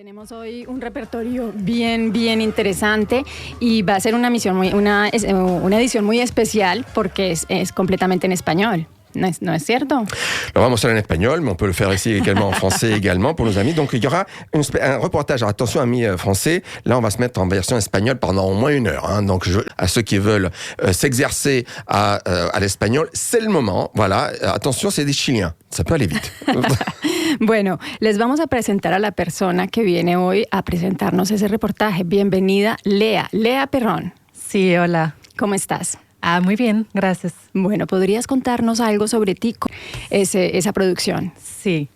Tenemos hoy un repertorio bien interesante y va a ser una edición muy especial porque es completamente en español. ¿No es cierto? Lo vamos a hacer en espagnol, mais on peut le faire ici également en français également pour nos amis. Donc il y aura un reportage. Alors, attention amis français, là on va se mettre en version espagnole pendant au moins 1 heure. Hein. Donc à ceux qui veulent s'exercer à l'espagnol, c'est le moment. Voilà, attention, c'est des Chiliens, ça peut aller vite. Bueno, les vamos a presentar a la persona que viene hoy a presentarnos ese reportaje. Bienvenida, Lea Perrón. Sí, hola. ¿Cómo estás? Muy bien, gracias. Bueno, ¿podrías contarnos algo sobre ti, esa producción? Sí.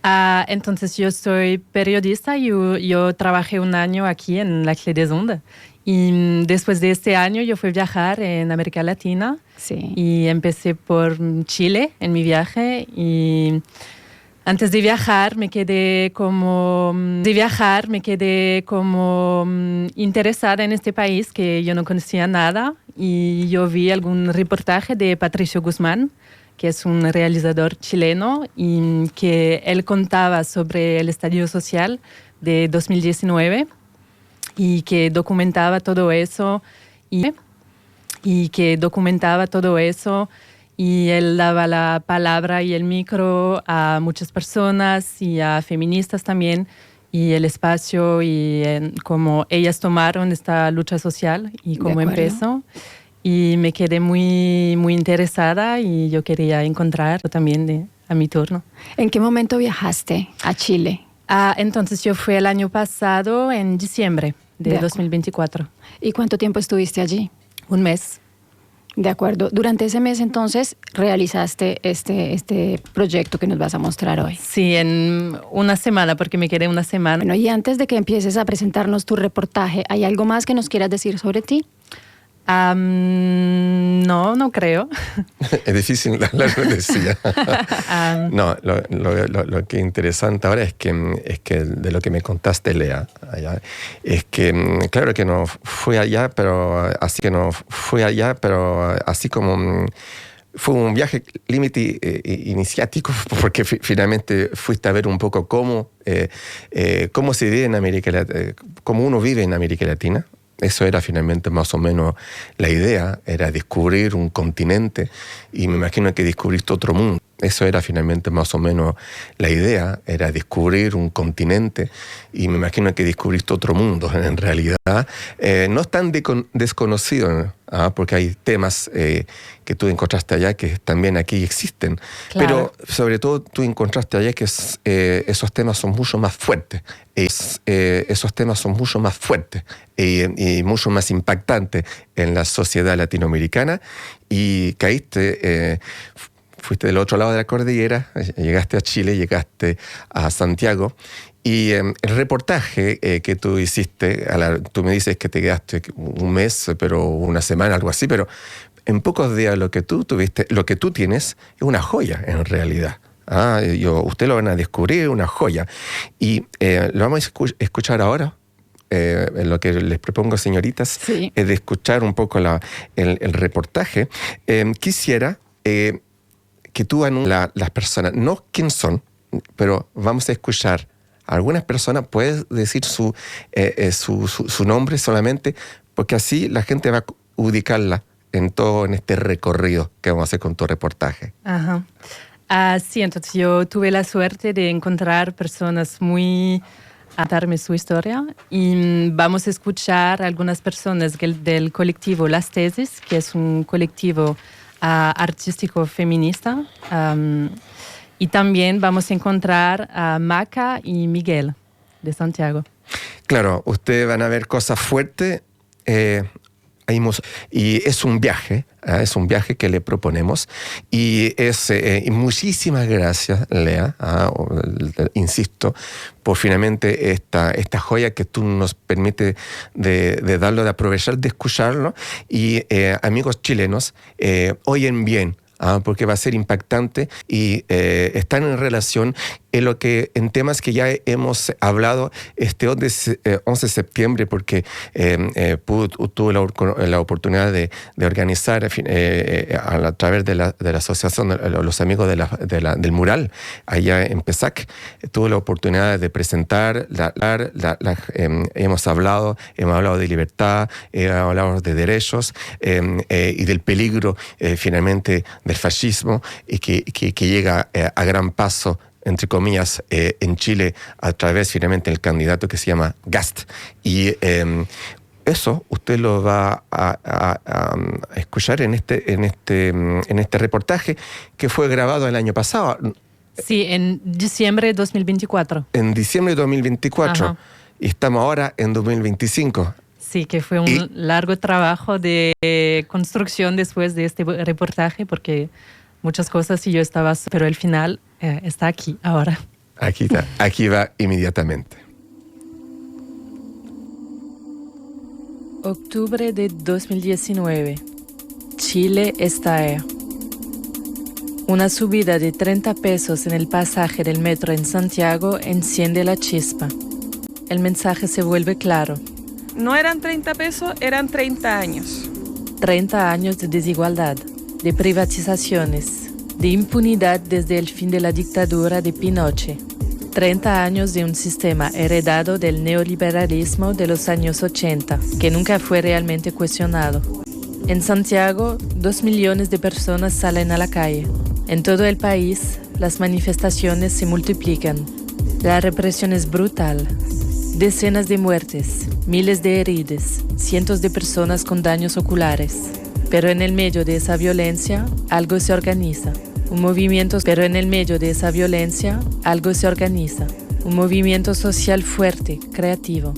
Entonces, yo soy periodista y yo trabajé 1 año aquí en La Clé des Ondes. Y después de este año yo fui a viajar en América Latina. Sí. Y empecé por Chile en mi viaje y antes de viajar me quedé como interesada en este país que yo no conocía nada y yo vi algún reportaje de Patricio Guzmán, que es un realizador chileno y que él contaba sobre el estallido social de 2019 y que documentaba todo eso y él daba la palabra y el micro a muchas personas y a feministas también, y el espacio y cómo ellas tomaron esta lucha social y cómo empezó. Y me quedé muy interesada y yo quería encontrar también a mi turno. ¿En qué momento viajaste a Chile? Entonces yo fui el año pasado en diciembre de 2024. ¿Y cuánto tiempo estuviste allí? 1 mes. De acuerdo. Durante ese mes, entonces, realizaste este proyecto que nos vas a mostrar hoy. Sí, en 1 semana, porque me quedé 1 semana. Bueno, y antes de que empieces a presentarnos tu reportaje, ¿hay algo más que nos quieras decir sobre ti? No creo. Es difícil hablar con decía. No, lo que es interesante ahora es que de lo que me contaste, Lea, allá, es que claro que no fui allá, pero así como fue un viaje límite iniciático, porque finalmente fuiste a ver un poco cómo se vive en América Latina, cómo uno vive en América Latina. Eso era finalmente más o menos la idea, era descubrir un continente y me imagino que descubriste otro mundo. Eso era finalmente más o menos la idea, era descubrir un continente y me imagino que descubriste otro mundo. En realidad no es tan desconocido, porque hay temas que tú encontraste allá que también aquí existen. Claro. Pero sobre todo tú encontraste allá que esos temas son mucho más fuertes. Esos temas son mucho más fuertes y mucho más impactantes en la sociedad latinoamericana y caíste... Fuiste del otro lado de la cordillera, llegaste a Chile, llegaste a Santiago y el reportaje que tú hiciste, tú me dices que te quedaste 1 mes, pero 1 semana, algo así, pero en pocos días lo que tú tienes es una joya en realidad. Ustedes lo van a descubrir, una joya. Y lo vamos a escuchar ahora. Lo que les propongo, señoritas, sí, es de escuchar un poco el reportaje. Quisiera... que tú las personas, no quién son, pero vamos a escuchar a algunas personas. Puedes decir su nombre solamente, porque así la gente va a ubicarla en este recorrido que vamos a hacer con tu reportaje. Ajá. Sí, entonces yo tuve la suerte de encontrar personas muy a darme su historia y vamos a escuchar a algunas personas del colectivo Las Tesis, que es un colectivo artístico feminista, y también vamos a encontrar a Maca y Miguel de Santiago. Claro, ustedes van a ver cosas fuertes y es un viaje que le proponemos y muchísimas gracias, Lea, insisto, por finalmente esta joya que tú nos permites de darlo, de aprovechar, de escucharlo y amigos chilenos, oyen bien. Porque va a ser impactante y están en relación en temas que ya hemos hablado este 11 de septiembre, porque tuve la oportunidad de organizar a través de la asociación Los Amigos del Mural, allá en Pesac. Tuve la oportunidad de presentar, hemos hablado de libertad, hemos hablado de derechos y del peligro finalmente del fascismo, y que llega a gran paso, entre comillas, en Chile a través finalmente del candidato que se llama Gast. Y eso usted lo va a escuchar en este reportaje que fue grabado el año pasado. Sí, en diciembre de 2024. En diciembre de 2024. Ajá. Y estamos ahora en 2025. Sí, que fue un largo trabajo de construcción después de este reportaje, porque muchas cosas y yo estaba, pero el final está aquí, ahora. Aquí está, aquí va inmediatamente. Octubre de 2019. Chile estalla. Una subida de 30 pesos en el pasaje del metro en Santiago enciende la chispa. El mensaje se vuelve claro. No eran 30 pesos, eran 30 años. 30 años de desigualdad, de privatizaciones, de impunidad desde el fin de la dictadura de Pinochet. 30 años de un sistema heredado del neoliberalismo de los años 80, que nunca fue realmente cuestionado. En Santiago, 2 millones de personas salen a la calle. En todo el país, las manifestaciones se multiplican. La represión es brutal. Decenas de muertes, miles de heridos, cientos de personas con daños oculares. Pero en el medio de esa violencia, algo se organiza. Un movimiento social fuerte, creativo.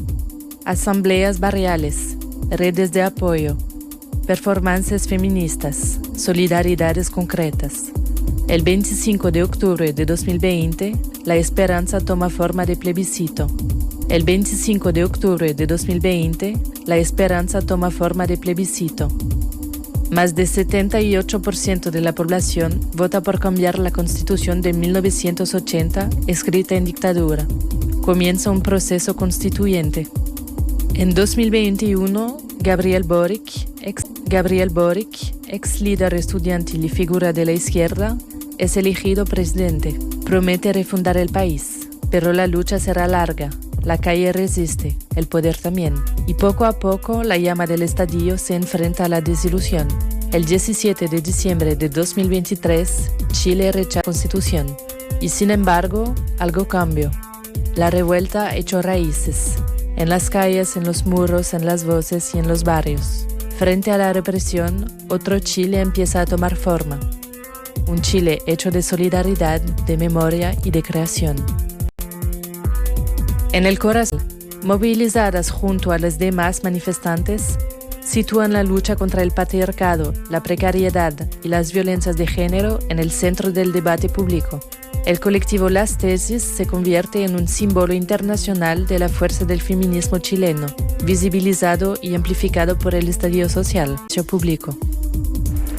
Asambleas barriales, redes de apoyo, performances feministas, solidaridades concretas. El 25 de octubre de 2020, la esperanza toma forma de plebiscito. El 25 de octubre de 2020, la esperanza toma forma de plebiscito. Más del 78% de la población vota por cambiar la Constitución de 1980, escrita en dictadura. Comienza un proceso constituyente. En 2021, Gabriel Boric, ex líder estudiantil y figura de la izquierda, es elegido presidente. Promete refundar el país, pero la lucha será larga. La calle resiste, el poder también. Y poco a poco la llama del estallido se enfrenta a la desilusión. El 17 de diciembre de 2023, Chile rechaza la Constitución. Y sin embargo, algo cambió. La revuelta echó raíces. En las calles, en los muros, en las voces y en los barrios. Frente a la represión, otro Chile empieza a tomar forma. Un Chile hecho de solidaridad, de memoria y de creación. En el corazón, movilizadas junto a los demás manifestantes, sitúan la lucha contra el patriarcado, la precariedad y las violencias de género en el centro del debate público. El colectivo Las Tesis se convierte en un símbolo internacional de la fuerza del feminismo chileno, visibilizado y amplificado por el estallido social público.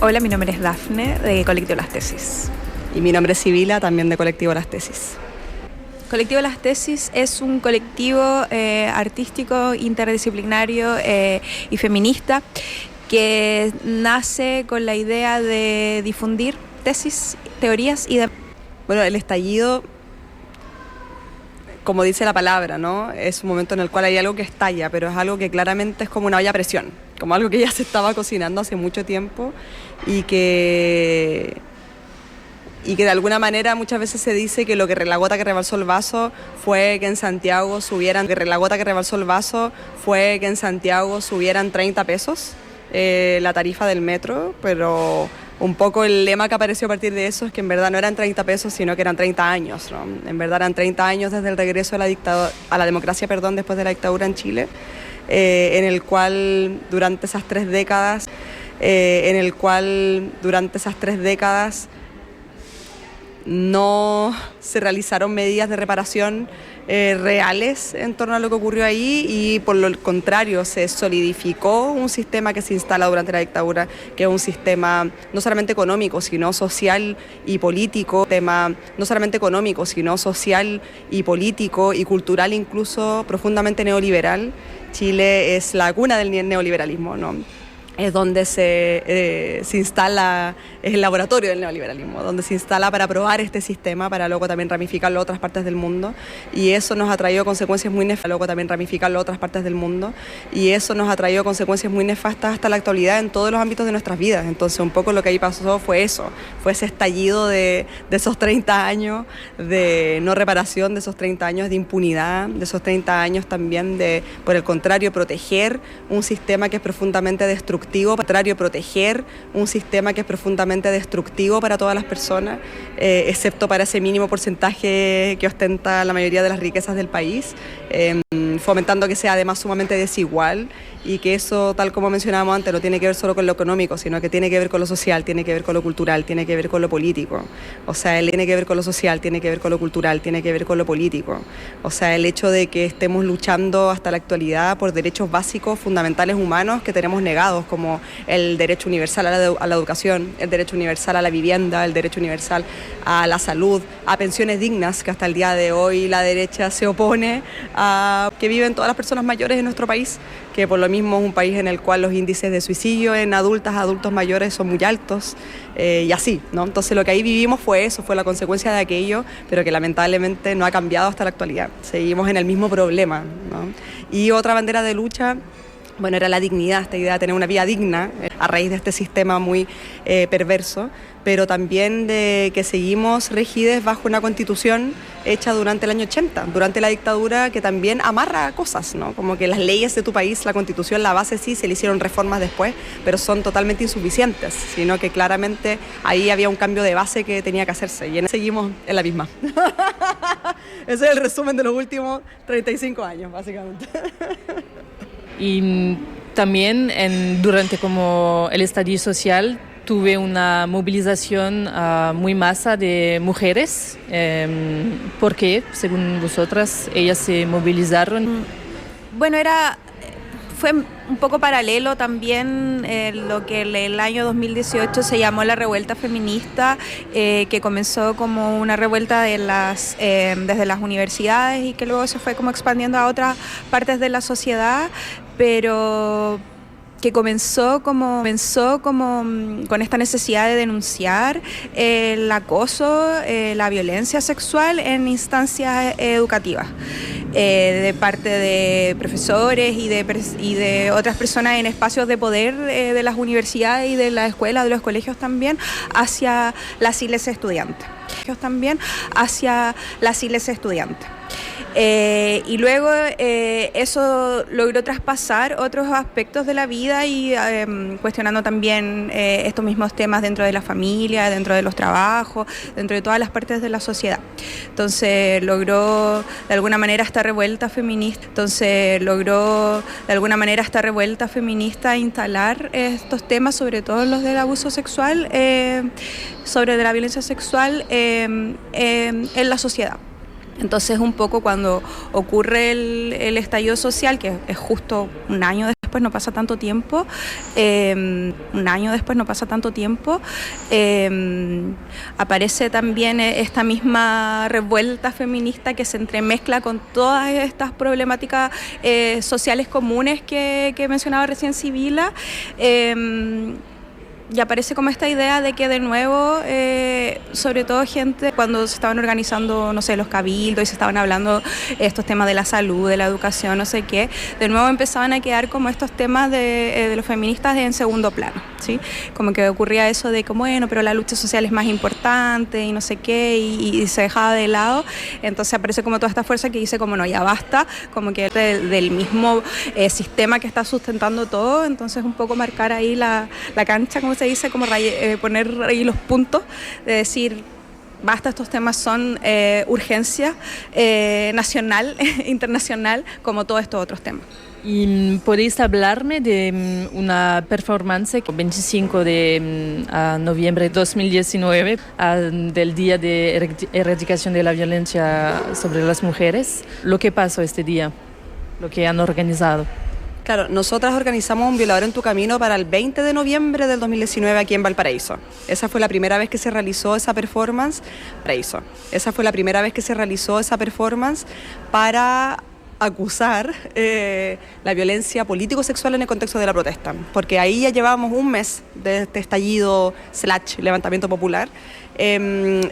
Hola, mi nombre es Dafne, de Colectivo Las Tesis. Y mi nombre es Sibila, también de Colectivo Las Tesis. Colectivo Las Tesis es un colectivo artístico, interdisciplinario y feminista que nace con la idea de difundir tesis, teorías y... Bueno, el estallido, como dice la palabra, ¿no? Es un momento en el cual hay algo que estalla, pero es algo que claramente es como una olla a presión, como algo que ya se estaba cocinando hace mucho tiempo y que de alguna manera muchas veces se dice que la gota que rebalsó el vaso fue que en Santiago subieran 30 pesos la tarifa del metro, pero un poco el lema que apareció a partir de eso es que en verdad no eran 30 pesos, sino que eran 30 años, ¿no? En verdad eran 30 años desde el regreso a la democracia, después de la dictadura en Chile, en el cual durante esas 3 décadas no se realizaron medidas de reparación reales en torno a lo que ocurrió ahí, y por lo contrario se solidificó un sistema que se instala durante la dictadura, que es un sistema no solamente económico sino social y político, no solamente económico sino social y político y cultural, incluso profundamente neoliberal. Chile es la cuna del neoliberalismo, ¿no? Es donde se instala, es el laboratorio del neoliberalismo, donde se instala para probar este sistema, para luego también ramificarlo a otras partes del mundo, y eso nos ha traído consecuencias muy nefastas, hasta la actualidad en todos los ámbitos de nuestras vidas. Entonces un poco lo que ahí pasó fue eso, fue ese estallido de esos 30 años de no reparación, de esos 30 años de impunidad, de esos 30 años también de, por el contrario, proteger un sistema que es profundamente destructivo, para todas las personas, excepto para ese mínimo porcentaje que ostenta la mayoría de las riquezas del país, fomentando que sea además sumamente desigual, y que eso, tal como mencionábamos antes, no tiene que ver solo con lo económico, sino que tiene que ver con lo social, tiene que ver con lo cultural, tiene que ver con lo político. O sea, él tiene que ver con lo social, tiene que ver con lo cultural, tiene que ver con lo político. O sea, el hecho de que estemos luchando hasta la actualidad por derechos básicos, fundamentales humanos que tenemos negados, como el derecho universal a la educación, el derecho universal a la vivienda, el derecho universal a la salud, a pensiones dignas, que hasta el día de hoy la derecha se opone a que viven todas las personas mayores en nuestro país, que por lo mismo es un país en el cual los índices de suicidio en adultos mayores son muy altos, y así, ¿no? Entonces lo que ahí vivimos fue eso, fue la consecuencia de aquello, pero que lamentablemente no ha cambiado hasta la actualidad. Seguimos en el mismo problema, ¿no? Y otra bandera de lucha, bueno, era la dignidad, esta idea de tener una vida digna a raíz de este sistema muy perverso, pero también de que seguimos regides bajo una constitución hecha durante el año 80, durante la dictadura, que también amarra cosas, ¿no? Como que las leyes de tu país, la constitución, la base sí, se le hicieron reformas después, pero son totalmente insuficientes, sino que claramente ahí había un cambio de base que tenía que hacerse, y seguimos en la misma. Ese es el resumen de los últimos 35 años, básicamente. Y también durante como el estallido social tuve una movilización muy masa de mujeres. ¿Por qué, según vosotras, ellas se movilizaron? Bueno, fue un poco paralelo también lo que el año 2018 se llamó la revuelta feminista, que comenzó como una revuelta desde las universidades, y que luego se fue como expandiendo a otras partes de la sociedad, pero que comenzó como con esta necesidad de denunciar el acoso, la violencia sexual en instancias educativas, de parte de profesores y de otras personas en espacios de poder de las universidades y de las escuelas, de los colegios también, hacia las iglesias estudiantes. Y luego eso logró traspasar otros aspectos de la vida, y cuestionando también estos mismos temas dentro de la familia, dentro de los trabajos, dentro de todas las partes de la sociedad. Entonces logró de alguna manera esta revuelta feminista instalar estos temas, sobre todo los del abuso sexual, sobre de la violencia sexual en la sociedad. Entonces un poco cuando ocurre el estallido social, que es justo un año después, no pasa tanto tiempo, aparece también esta misma revuelta feminista que se entremezcla con todas estas problemáticas sociales comunes que mencionaba recién Sibila. Y aparece como esta idea de que de nuevo, sobre todo gente, cuando se estaban organizando, no sé, los cabildos y se estaban hablando estos temas de la salud, de la educación, no sé qué, de nuevo empezaban a quedar como estos temas de los feministas en segundo plano, ¿sí? Como que ocurría eso de como, bueno, pero la lucha social es más importante y no sé qué, y se dejaba de lado. Entonces aparece como toda esta fuerza que dice como no, ya basta, como que del mismo sistema que está sustentando todo. Entonces un poco marcar ahí la cancha, como se dice, como poner ahí los puntos, de decir basta, estos temas son urgencia nacional, internacional, como todos estos otros temas. ¿Y podéis hablarme de una performance el 25 de noviembre de 2019, del Día de Erradicación de la Violencia sobre las Mujeres? ¿Lo que pasó este día? ¿Lo que han organizado? Claro, nosotras organizamos Un Violador en tu Camino para el 20 de noviembre del 2019 aquí en Valparaíso. Esa fue la primera vez que se realizó esa performance. Esa fue la primera vez que se realizó esa performance para acusar la violencia político-sexual en el contexto de la protesta, porque ahí ya llevábamos un mes de este estallido / levantamiento popular,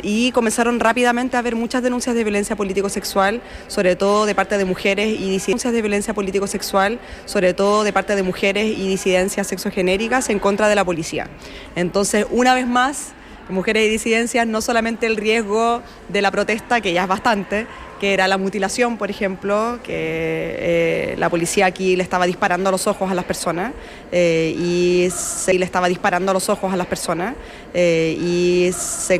y comenzaron rápidamente a haber muchas denuncias de violencia político-sexual, sobre todo de parte de mujeres y disidencias de violencia político-sexual, sobre todo de parte de mujeres y disidencias sexogenéricas en contra de la policía. Entonces, una vez más, mujeres y disidencias, no solamente el riesgo de la protesta, que ya es bastante, que era la mutilación, por ejemplo, que la policía aquí le estaba disparando a los ojos a las personas y se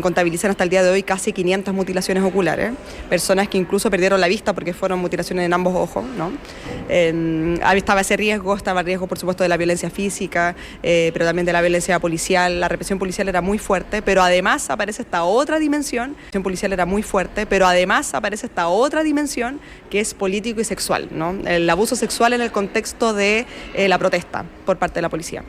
contabilizan hasta el día de hoy casi 500 mutilaciones oculares, personas que incluso perdieron la vista porque fueron mutilaciones en ambos ojos, ¿no? Estaba ese riesgo, estaba el riesgo, por supuesto, de la violencia física, pero también de la violencia policial. La represión policial era muy fuerte, pero además aparece esta otra dimensión, que es político y sexual, ¿no? El abuso sexual en el contexto de la protesta por parte de la policía.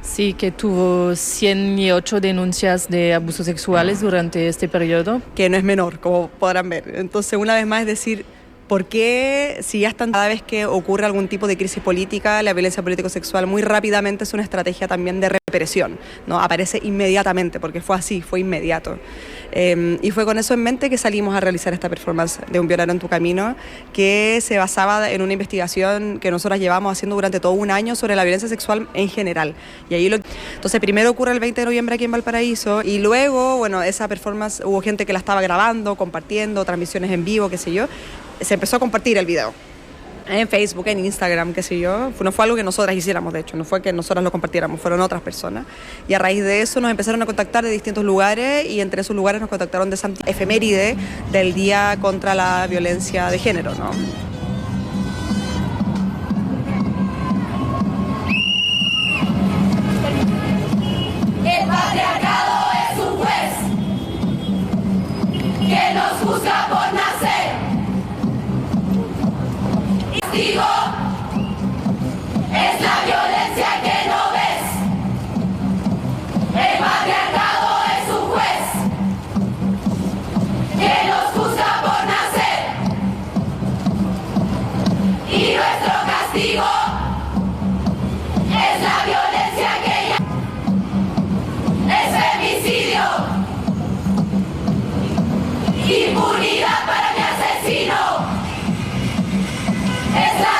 Sí, que tuvo 108 denuncias de abusos sexuales durante este periodo. Que no es menor, como podrán ver. Entonces, una vez más, es decir, ¿por qué, si ya están cada vez que ocurre algún tipo de crisis política, la violencia político-sexual muy rápidamente es una estrategia también de represión, ¿no? Aparece inmediatamente, porque fue así, fue inmediato. Y fue con eso en mente que salimos a realizar esta performance de Un Violador en tu Camino, que se basaba en una investigación que nosotros llevamos haciendo durante todo un año sobre la violencia sexual en general. Y ahí Entonces, primero ocurre el 20 de noviembre aquí en Valparaíso, y luego, bueno, esa performance hubo gente que la estaba grabando, compartiendo, transmisiones en vivo, qué sé yo. Se empezó a compartir el video en Facebook, en Instagram, qué sé yo. No fue algo que nosotras hiciéramos, de hecho, no fue que nosotras lo compartiéramos, fueron otras personas. Y a raíz de eso nos empezaron a contactar de distintos lugares, y entre esos lugares nos contactaron de Santiago, efeméride del Día contra la Violencia de Género, ¿no? El patriarcado es un juez que nos juzga por nacer. Castigo es la violencia que no ves. El patriarcado es un juez que nos juzga por nacer. Y nuestro castigo es la violencia que ya es femicidio. Impunidad para mi asesino. Es la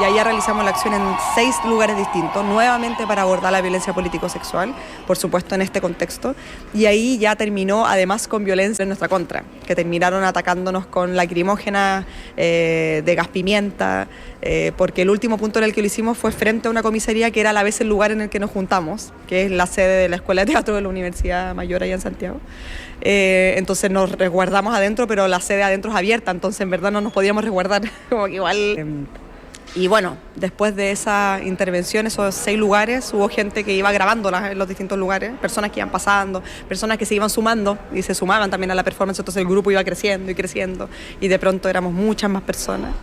y ahí ya realizamos la acción en 6 lugares distintos, nuevamente para abordar la violencia político-sexual, por supuesto en este contexto, y ahí ya terminó además con violencia en nuestra contra, que terminaron atacándonos con lacrimógenas, de gas pimienta, porque el último punto en el que lo hicimos fue frente a una comisaría que era a la vez el lugar en el que nos juntamos, que es la sede de la Escuela de Teatro de la Universidad Mayor allá en Santiago. Entonces nos resguardamos adentro, pero la sede adentro es abierta, entonces en verdad no nos podíamos resguardar, como que igual... Y bueno, después de esa intervención, esos 6 lugares, hubo gente que iba grabándolas en los distintos lugares, personas que iban pasando, personas que se iban sumando y se sumaban también a la performance, entonces el grupo iba creciendo y creciendo y de pronto éramos muchas más personas.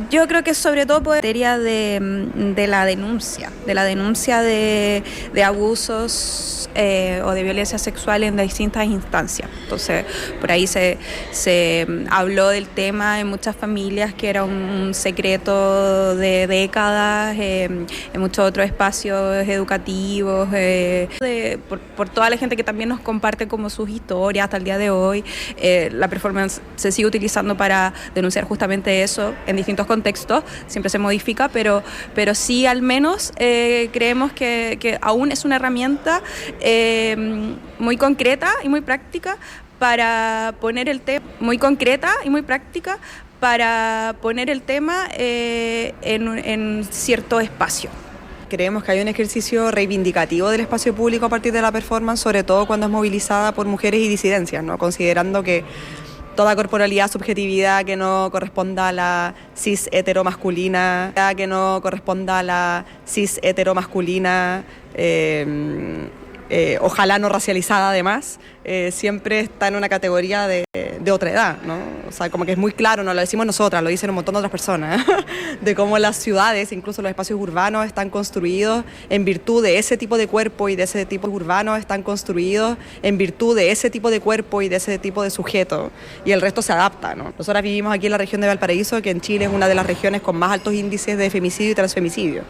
Yo creo que sobre todo por materia de la denuncia de abusos o de violencia sexual en distintas instancias. Entonces, por ahí se habló del tema en muchas familias, que era un secreto de décadas, en muchos otros espacios educativos, por toda la gente que también nos comparte como sus historias hasta el día de hoy. La performance se sigue utilizando para denunciar justamente eso en distintos contextos, siempre se modifica, pero sí al menos creemos que aún es una herramienta muy concreta y muy práctica para poner el tema, en cierto espacio. Creemos que hay un ejercicio reivindicativo del espacio público a partir de la performance, sobre todo cuando es movilizada por mujeres y disidencias, ¿no? Considerando que toda corporalidad, subjetividad que no corresponda a la cis heteromasculina, ojalá no racializada además, siempre está en una categoría de otra edad, ¿no? O sea, como que es muy claro, no lo decimos nosotras, lo dicen un montón de otras personas, de cómo las ciudades, incluso los espacios urbanos, están construidos en virtud de ese tipo de cuerpo y de ese tipo de urbanos, están construidos en virtud de ese tipo de cuerpo y de ese tipo de sujeto, y el resto se adapta, ¿no? Nosotras vivimos aquí en la región de Valparaíso, que en Chile es una de las regiones con más altos índices de femicidio y transfemicidio.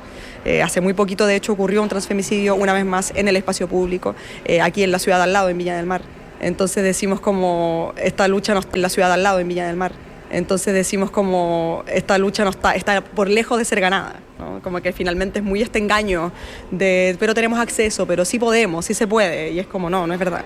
Hace muy poquito, de hecho, ocurrió un transfemicidio una vez más en el espacio público, aquí en la ciudad al lado, en Viña del Mar. Entonces decimos como esta lucha no está en la ciudad al lado, en Viña del Mar. Entonces decimos como esta lucha no está por lejos de ser ganada, ¿no? Como que finalmente es muy este engaño de pero tenemos acceso, pero sí podemos, sí se puede, y es como no es verdad.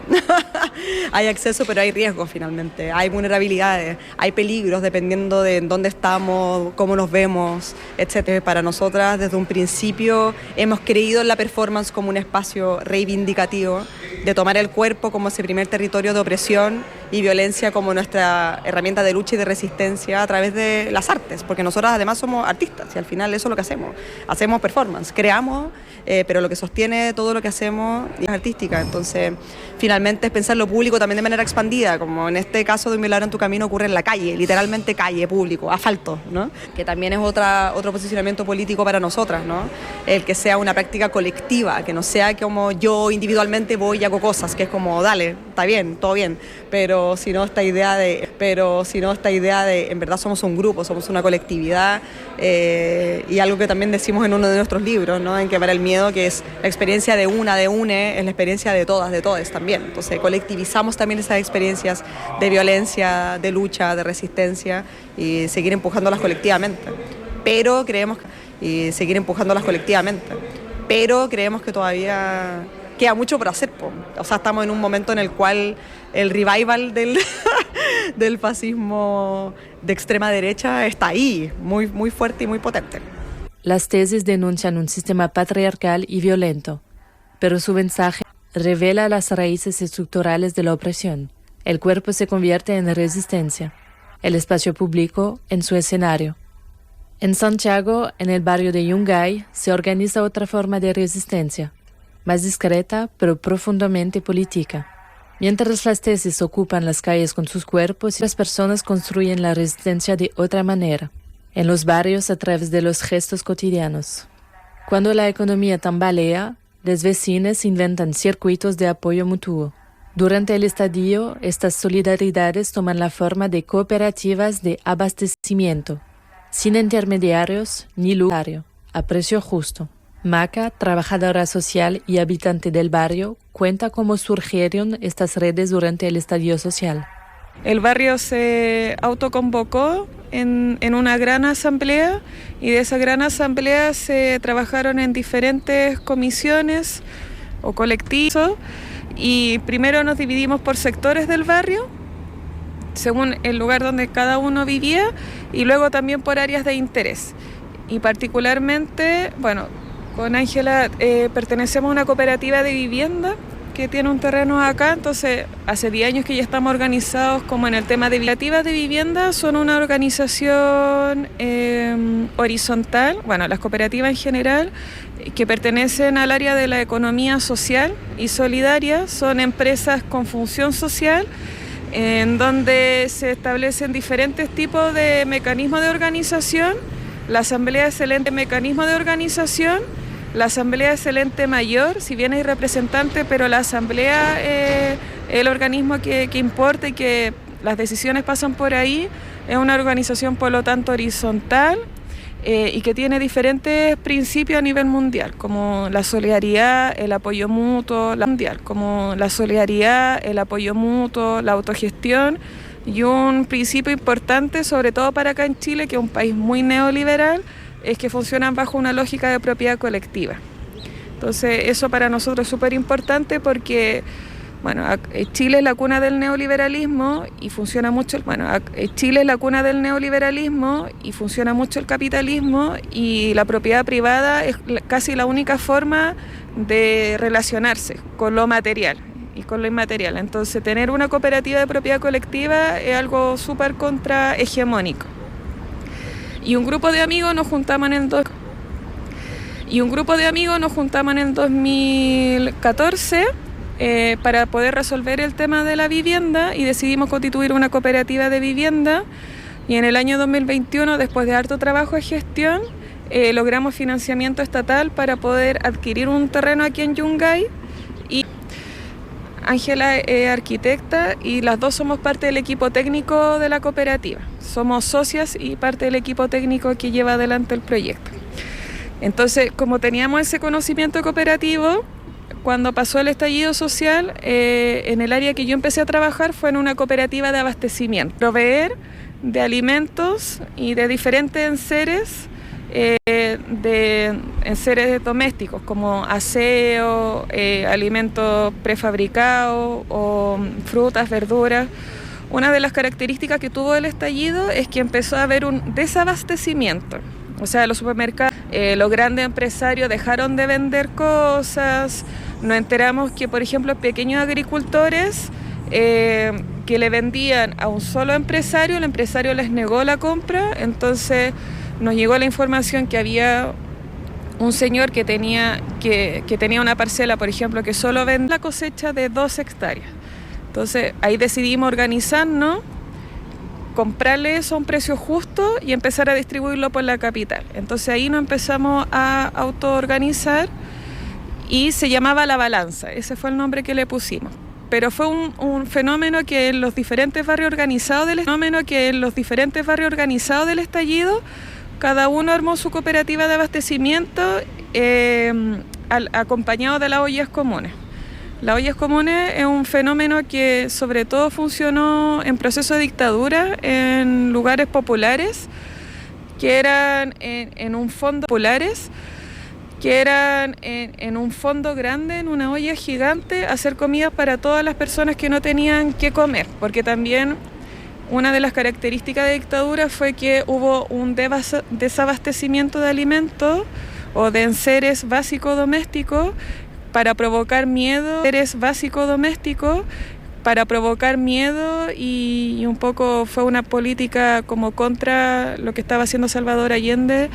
Hay acceso, pero hay riesgos finalmente, hay vulnerabilidades, hay peligros dependiendo de dónde estamos, cómo nos vemos, etc. Para nosotras desde un principio hemos creído en la performance como un espacio reivindicativo, de tomar el cuerpo como ese primer territorio de opresión y violencia como nuestra herramienta de lucha y de resistencia a través de las artes, porque nosotras además somos artistas y al final eso es lo que hacemos performance, creamos, pero lo que sostiene todo lo que hacemos es artística. Entonces finalmente es pensar lo público también de manera expandida, como en este caso de Un milagro en tu camino ocurre en la calle, literalmente calle, público, asfalto, ¿no? Que también es otro posicionamiento político para nosotras, ¿no? El que sea una práctica colectiva, que no sea como yo individualmente voy y hago cosas, que es como dale, está bien, todo bien, pero si no esta idea de en verdad somos un grupo, somos una colectividad, y algo que también decimos en uno de nuestros libros, ¿no? En Quemar el miedo, que es la experiencia de une, es la experiencia de todas, de todes también. Entonces colectivizamos también esas experiencias de violencia, de lucha, de resistencia, y seguir empujándolas colectivamente. Pero creemos que todavía queda mucho por hacer, po. O sea, estamos en un momento en el cual el revival del fascismo de extrema derecha está ahí, muy, muy fuerte y muy potente. Las tesis denuncian un sistema patriarcal y violento, pero su mensaje revela las raíces estructurales de la opresión. El cuerpo se convierte en resistencia, el espacio público en su escenario. En Santiago, en el barrio de Yungay, se organiza otra forma de resistencia, más discreta pero profundamente política. Mientras las tesis ocupan las calles con sus cuerpos, las personas construyen la resistencia de otra manera, en los barrios a través de los gestos cotidianos. Cuando la economía tambalea, los vecinos inventan circuitos de apoyo mutuo. Durante el estadio, estas solidaridades toman la forma de cooperativas de abastecimiento, sin intermediarios ni lucro, a precio justo. Maca, trabajadora social y habitante del barrio, cuenta cómo surgieron estas redes durante el estadio social. El barrio se autoconvocó en una gran asamblea y de esa gran asamblea se trabajaron en diferentes comisiones o colectivos y primero nos dividimos por sectores del barrio según el lugar donde cada uno vivía y luego también por áreas de interés. Y particularmente, bueno, con Ángela pertenecemos a una cooperativa de vivienda que tiene un terreno acá, entonces hace 10 años que ya estamos organizados como en el tema de cooperativas de vivienda. Son una organización horizontal, bueno, las cooperativas en general, que pertenecen al área de la economía social y solidaria, son empresas con función social, en donde se establecen diferentes tipos de mecanismos de organización. La asamblea es el ente mecanismo de organización. La asamblea es el ente mayor, si bien hay representante, pero la asamblea es el organismo que importa y que las decisiones pasan por ahí. Es una organización, por lo tanto, horizontal y que tiene diferentes principios a nivel mundial, como la solidaridad, el apoyo mutuo, la autogestión y un principio importante, sobre todo para acá en Chile, que es un país muy neoliberal, es que funcionan bajo una lógica de propiedad colectiva. Entonces eso para nosotros es súper importante porque, bueno, Chile es la cuna del neoliberalismo y funciona mucho, Chile es la cuna del neoliberalismo y funciona mucho el capitalismo y la propiedad privada es casi la única forma de relacionarse con lo material y con lo inmaterial. Entonces tener una cooperativa de propiedad colectiva es algo súper contrahegemónico. Y un grupo de amigos nos juntamos en el 2014 para poder resolver el tema de la vivienda y decidimos constituir una cooperativa de vivienda y en el año 2021, después de harto trabajo de gestión, logramos financiamiento estatal para poder adquirir un terreno aquí en Yungay y Ángela es arquitecta y las dos somos parte del equipo técnico de la cooperativa. Somos socias y parte del equipo técnico que lleva adelante el proyecto. Entonces, como teníamos ese conocimiento cooperativo, cuando pasó el estallido social, en el área que yo empecé a trabajar fue en una cooperativa de abastecimiento. Proveer de alimentos y de diferentes enseres, enseres domésticos como aseo, alimentos prefabricados o frutas, verduras. Una de las características que tuvo el estallido es que empezó a haber un desabastecimiento. O sea, los supermercados, los grandes empresarios dejaron de vender cosas. Nos enteramos que, por ejemplo, pequeños agricultores que le vendían a un solo empresario, el empresario les negó la compra, entonces nos llegó la información que había un señor que tenía una parcela, por ejemplo, que solo vende la cosecha de 2 hectáreas. Entonces ahí decidimos organizarnos, comprarle eso a un precio justo y empezar a distribuirlo por la capital. Entonces ahí nos empezamos a autoorganizar y se llamaba La Balanza, ese fue el nombre que le pusimos. Pero fue un fenómeno que en los diferentes barrios organizados del estallido, cada uno armó su cooperativa de abastecimiento acompañado de las ollas comunes. Las ollas comunes es un fenómeno que sobre todo funcionó en proceso de dictadura en lugares populares, que eran en un fondo grande, en una olla gigante, hacer comidas para todas las personas que no tenían qué comer, porque también una de las características de dictadura fue que hubo un desabastecimiento de alimentos o de enseres básicos domésticos para provocar miedo, y un poco fue una política como contra lo que estaba haciendo Salvador Allende.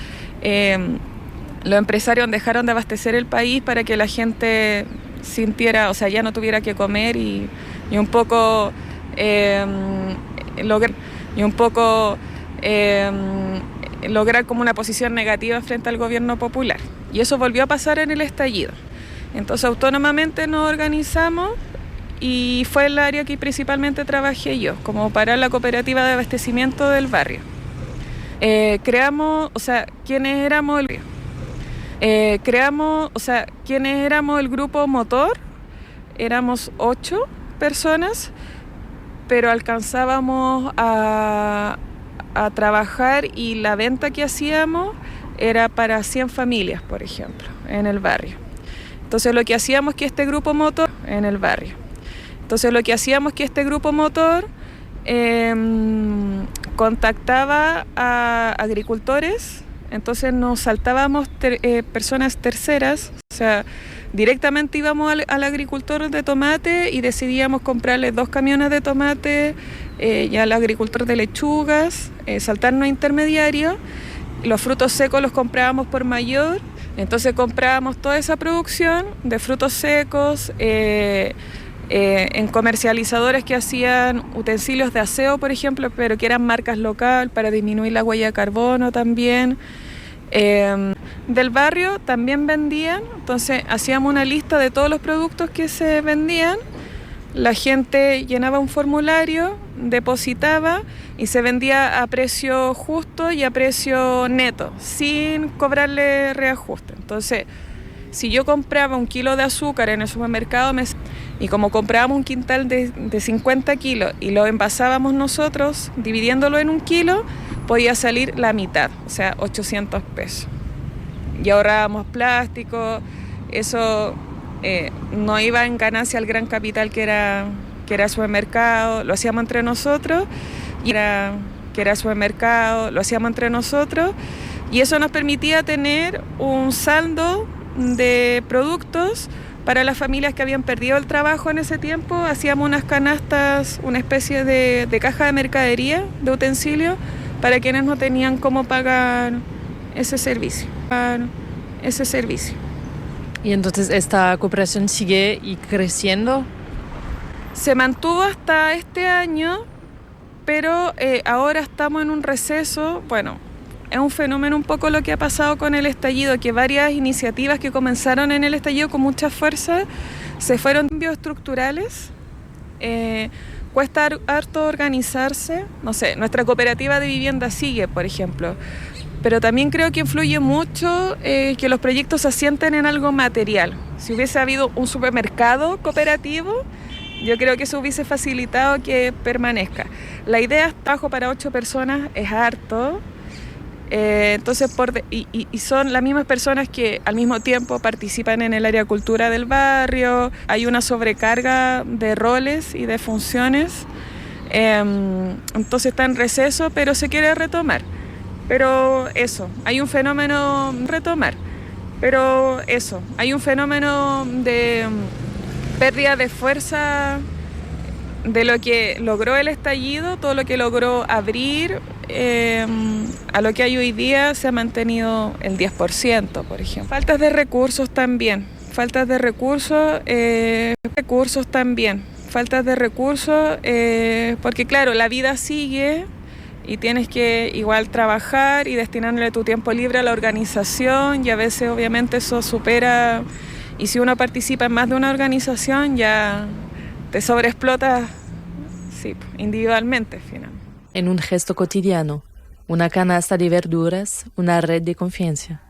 Los empresarios dejaron de abastecer el país para que la gente sintiera, o sea, ya no tuviera que comer y un poco lograr como una posición negativa frente al gobierno popular. Y eso volvió a pasar en el estallido. Entonces autónomamente nos organizamos y fue el área que principalmente trabajé yo, como para la cooperativa de abastecimiento del barrio. Creamos, ¿quiénes éramos el grupo motor? Éramos 8 personas pero alcanzábamos a trabajar y la venta que hacíamos era para 100 familias, por ejemplo, en el barrio. Entonces lo que hacíamos que este grupo motor contactaba a agricultores, entonces nos saltábamos personas terceras, o sea, directamente íbamos al agricultor de tomate y decidíamos comprarle 2 camiones de tomate y al agricultor de lechugas, saltarnos intermediarios. Los frutos secos los comprábamos por mayor, entonces comprábamos toda esa producción de frutos secos en comercializadores que hacían utensilios de aseo, por ejemplo, pero que eran marcas local para disminuir la huella de carbono también. Del barrio también vendían, entonces hacíamos una lista de todos los productos que se vendían, la gente llenaba un formulario, depositaba y se vendía a precio justo y a precio neto, sin cobrarle reajuste. Entonces, si yo compraba 1 kilo de azúcar en el supermercado y como comprábamos un quintal de 50 kilos y lo envasábamos nosotros, dividiéndolo en 1 kilo, podía salir la mitad, o sea, 800 pesos. Y ahorrábamos plástico, eso no iba en ganancia al gran capital que era supermercado, lo hacíamos entre nosotros, y y eso nos permitía tener un saldo de productos para las familias que habían perdido el trabajo en ese tiempo. Hacíamos unas canastas, una especie de caja de mercadería, de utensilios, para quienes no tenían cómo pagar ese servicio. Y entonces esta cooperación sigue y creciendo. Se mantuvo hasta este año, pero ahora estamos en un receso. Bueno, es un fenómeno un poco lo que ha pasado con el estallido, que varias iniciativas que comenzaron en el estallido con mucha fuerza se fueron cambios estructurales. Cuesta harto organizarse. No sé, nuestra cooperativa de vivienda sigue, por ejemplo. Pero también creo que influye mucho que los proyectos se asienten en algo material. Si hubiese habido un supermercado cooperativo, yo creo que eso hubiese facilitado que permanezca. La idea es trabajo para 8 personas, es harto. Entonces, y son las mismas personas que al mismo tiempo participan en el área de cultura del barrio. Hay una sobrecarga de roles y de funciones. Entonces está en receso, pero se quiere retomar. Pero eso, hay un fenómeno de pérdida de fuerza de lo que logró el estallido, todo lo que logró abrir, a lo que hay hoy día se ha mantenido el 10%, por ejemplo. Faltas de recursos también, porque claro, la vida sigue y tienes que igual trabajar y destinarle tu tiempo libre a la organización, y a veces obviamente eso supera, y si uno participa en más de una organización ya te sobreexplota, sí, individualmente finalmente. En un gesto cotidiano, una canasta de verduras, una red de confianza.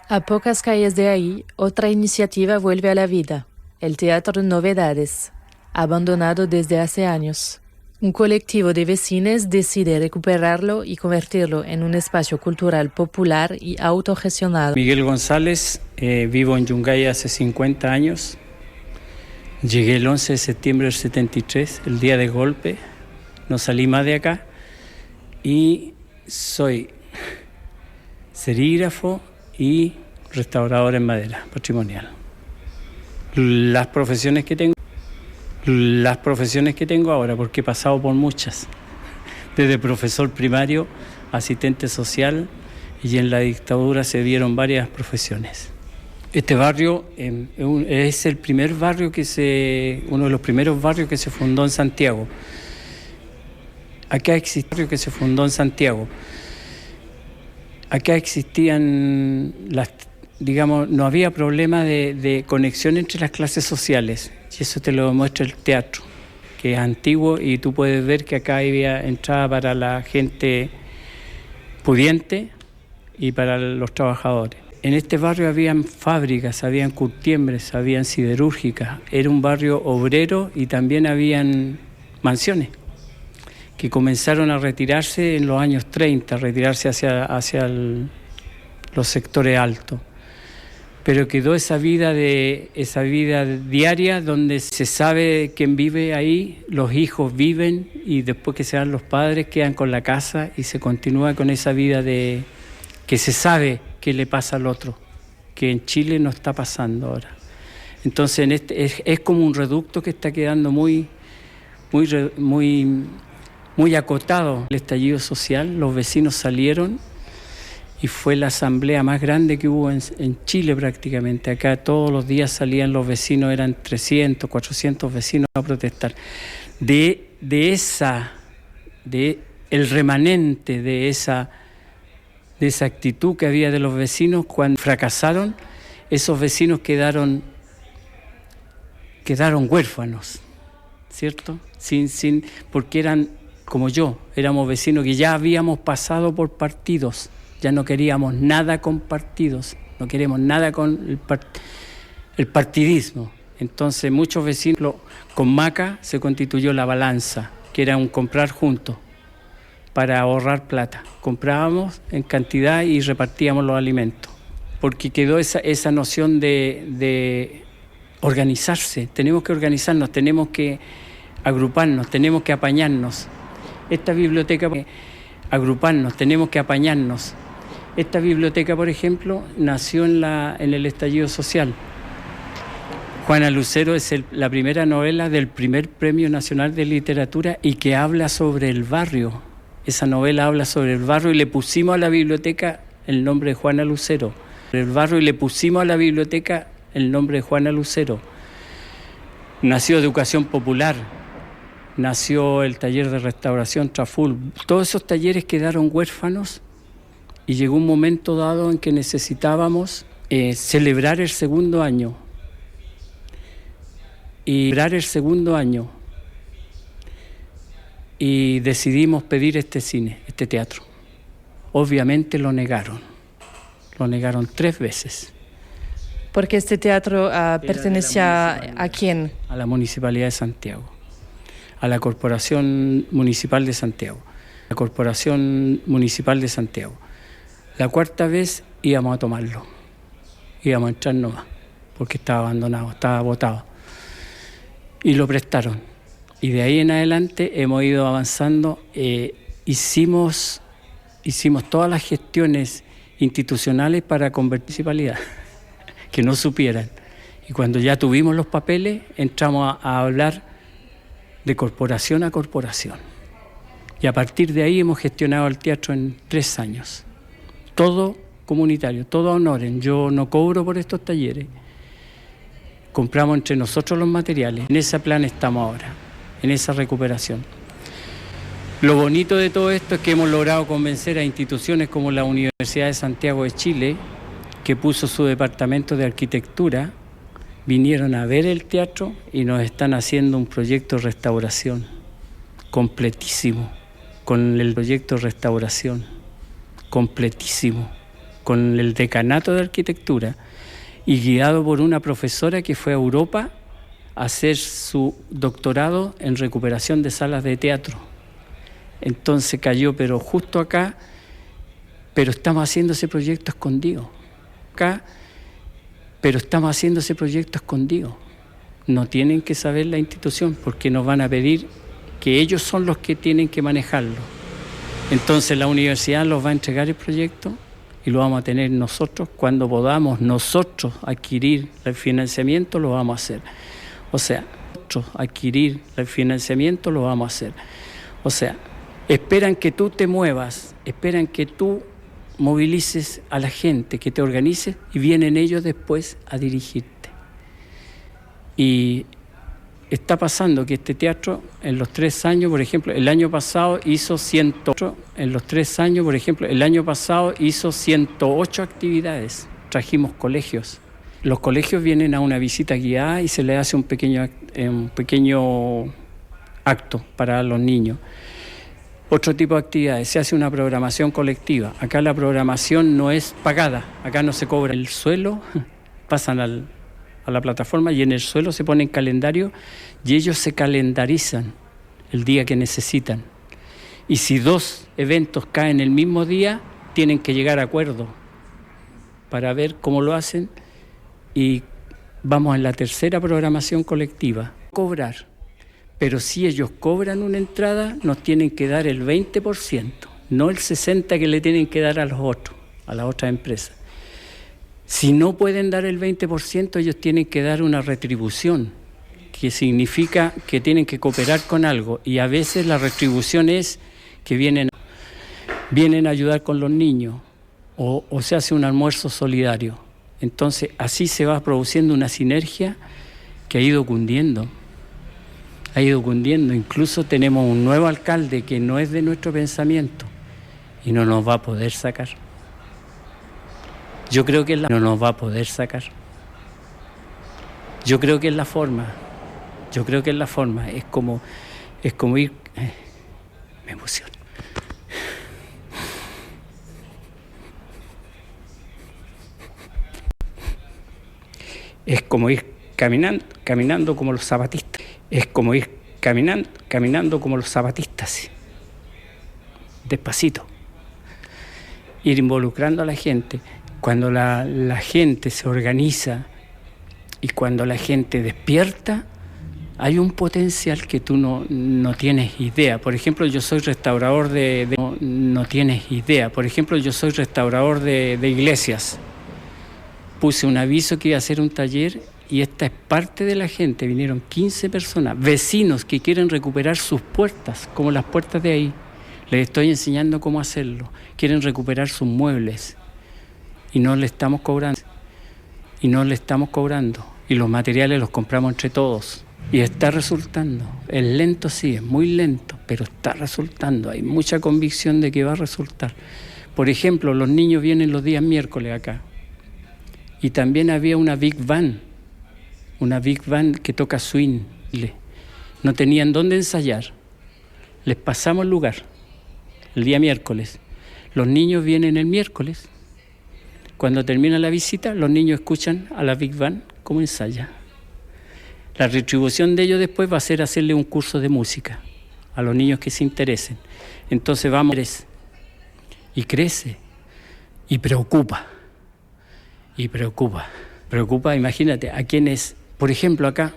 A pocas calles de ahí, otra iniciativa vuelve a la vida, el Teatro Novedades, abandonado desde hace años. Un colectivo de vecinos decide recuperarlo y convertirlo en un espacio cultural popular y autogestionado. Miguel González, vivo en Yungay hace 50 años. Llegué el 11 de septiembre del 73, el día del golpe. No salí más de acá. Y soy serígrafo y restaurador en madera patrimonial. Las profesiones que tengo ahora, porque he pasado por muchas, desde profesor primario, asistente social, y en la dictadura se dieron varias profesiones. Este barrio es el primer barrio uno de los primeros barrios que se fundó en Santiago. Acá existían no había problema de conexión entre las clases sociales. Y eso te lo demuestra el teatro, que es antiguo, y tú puedes ver que acá había entrada para la gente pudiente y para los trabajadores. En este barrio habían fábricas, habían curtiembres, habían siderúrgicas. Era un barrio obrero y también habían mansiones. que comenzaron a retirarse en los años 30, retirarse hacia los sectores altos. Pero quedó esa vida diaria donde se sabe quién vive ahí, los hijos viven y después que se van los padres quedan con la casa y se continúa con esa vida de que se sabe qué le pasa al otro, que en Chile no está pasando ahora. Entonces es como un reducto que está quedando muy acotado. El estallido social, los vecinos salieron y fue la asamblea más grande que hubo en Chile prácticamente. Acá todos los días salían los vecinos, eran 300, 400 vecinos a protestar. El remanente de esa actitud que había de los vecinos cuando fracasaron, esos vecinos quedaron huérfanos, ¿cierto? Porque eran como yo, éramos vecinos que ya habíamos pasado por partidos. Ya no queríamos nada con partidos, no queremos nada con el partidismo. Entonces muchos vecinos, con Maca se constituyó la balanza, que era un comprar juntos para ahorrar plata. Comprábamos en cantidad y repartíamos los alimentos, porque quedó esa noción de organizarse. Tenemos que organizarnos, tenemos que agruparnos, tenemos que apañarnos. Esta biblioteca, tenemos que apañarnos. Esta biblioteca, por ejemplo, nació en el estallido social. Juana Lucero es la primera novela del primer Premio Nacional de Literatura y que habla sobre el barrio. Esa novela habla sobre el barrio y le pusimos a la biblioteca el nombre de Juana Lucero. Nació Educación Popular, nació el taller de restauración Traful. Todos esos talleres quedaron huérfanos y llegó un momento dado en que necesitábamos celebrar el segundo año. Y decidimos pedir este teatro. Obviamente lo negaron 3 veces. Porque este teatro pertenecía a quién? A la Municipalidad de Santiago, a la Corporación Municipal de Santiago. La 4ª vez íbamos a tomarlo, íbamos a entrar nomás, porque estaba abandonado, estaba botado. Y lo prestaron. Y de ahí en adelante hemos ido avanzando. Hicimos todas las gestiones institucionales para convertir municipalidad, que no supieran. Y cuando ya tuvimos los papeles, entramos a hablar de corporación a corporación. Y a partir de ahí hemos gestionado el teatro en 3 años. Todo comunitario, todo a honorem. Yo no cobro por estos talleres. Compramos entre nosotros los materiales. En ese plan estamos ahora, en esa recuperación. Lo bonito de todo esto es que hemos logrado convencer a instituciones como la Universidad de Santiago de Chile, que puso su departamento de arquitectura, vinieron a ver el teatro y nos están haciendo un proyecto de restauración completísimo, con el decanato de arquitectura y guiado por una profesora que fue a Europa a hacer su doctorado en recuperación de salas de teatro. Entonces cayó, pero justo acá, pero estamos haciendo ese proyecto escondido. No tienen que saber la institución porque nos van a pedir que ellos son los que tienen que manejarlo. Entonces la universidad los va a entregar el proyecto y lo vamos a tener nosotros. Cuando podamos nosotros adquirir el financiamiento, lo vamos a hacer. O sea, esperan que tú te muevas, esperan que tú movilices a la gente, que te organices y vienen ellos después a dirigirte. Y está pasando que este teatro en los 3 años, por ejemplo, el año pasado hizo 108 actividades. Trajimos colegios. Los colegios vienen a una visita guiada y se les hace un pequeño acto para los niños. Otro tipo de actividades, se hace una programación colectiva. Acá la programación no es pagada, acá no se cobra el suelo, pasan a la plataforma y en el suelo se ponen calendarios y ellos se calendarizan el día que necesitan. Y si 2 eventos caen el mismo día, tienen que llegar a acuerdo para ver cómo lo hacen. Y vamos en la 3ª programación colectiva. Cobrar. Pero si ellos cobran una entrada, nos tienen que dar el 20%, no el 60% que le tienen que dar a los otros, a las otras empresas. Si no pueden dar el 20%, ellos tienen que dar una retribución, que significa que tienen que cooperar con algo. Y a veces la retribución es que vienen a ayudar con los niños o se hace un almuerzo solidario. Entonces, así se va produciendo una sinergia que ha ido cundiendo. Incluso tenemos un nuevo alcalde que no es de nuestro pensamiento y no nos va a poder sacar. Yo creo que no nos va a poder sacar. Yo creo que es la forma. Es como ir... me emociono. Es como ir caminando como los zapatistas. Es como ir caminando como los zapatistas, ¿sí? Despacito. Ir involucrando a la gente. Cuando la gente se organiza y cuando la gente despierta, hay un potencial que tú no tienes idea. Por ejemplo, yo soy restaurador no tienes idea. Por ejemplo, yo soy restaurador de iglesias. Puse un aviso que iba a hacer un taller y esta es parte de la gente. Vinieron 15 personas, vecinos que quieren recuperar sus puertas, como las puertas de ahí. Les estoy enseñando cómo hacerlo. Quieren recuperar sus muebles y no le estamos cobrando. Y los materiales los compramos entre todos. Y está resultando. Es lento, sí, es muy lento, pero está resultando. Hay mucha convicción de que va a resultar. Por ejemplo, los niños vienen los días miércoles acá. Y también había una big band que toca swing. No tenían dónde ensayar. Les pasamos el lugar el día miércoles. Los niños vienen el miércoles. Cuando termina la visita, los niños escuchan a la big band cómo ensaya. La retribución de ellos después va a ser hacerle un curso de música a los niños que se interesen. Entonces vamos y crece y preocupa. Preocupa, imagínate, a quienes, por ejemplo, acá,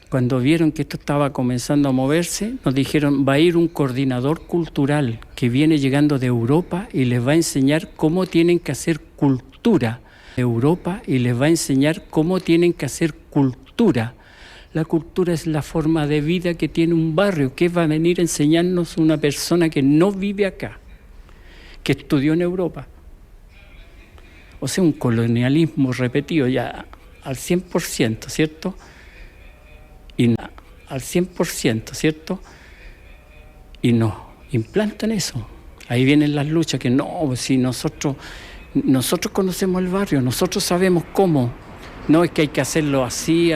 cuando vieron que esto estaba comenzando a moverse, nos dijeron, va a ir un coordinador cultural que viene llegando de Europa y les va a enseñar cómo tienen que hacer cultura. La cultura es la forma de vida que tiene un barrio. ¿Qué va a venir a enseñarnos una persona que no vive acá, que estudió en Europa? O sea, un colonialismo repetido ya al 100%, ¿cierto? Y nos implantan eso. Ahí vienen las luchas que no, si nosotros conocemos el barrio, nosotros sabemos cómo. No es que hay que hacerlo así,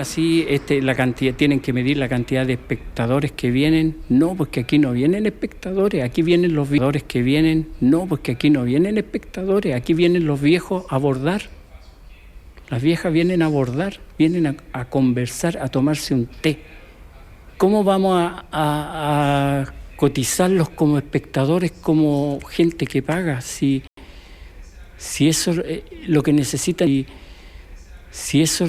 la cantidad, tienen que medir la cantidad de espectadores que vienen. No, porque aquí no vienen espectadores, aquí vienen los viejos que vienen. No, porque aquí no vienen espectadores, aquí vienen los viejos a abordar. Las viejas vienen a abordar, vienen a conversar, a tomarse un té. ¿Cómo vamos a cotizarlos como espectadores, como gente que paga? Si eso es lo que necesitan. Si eso,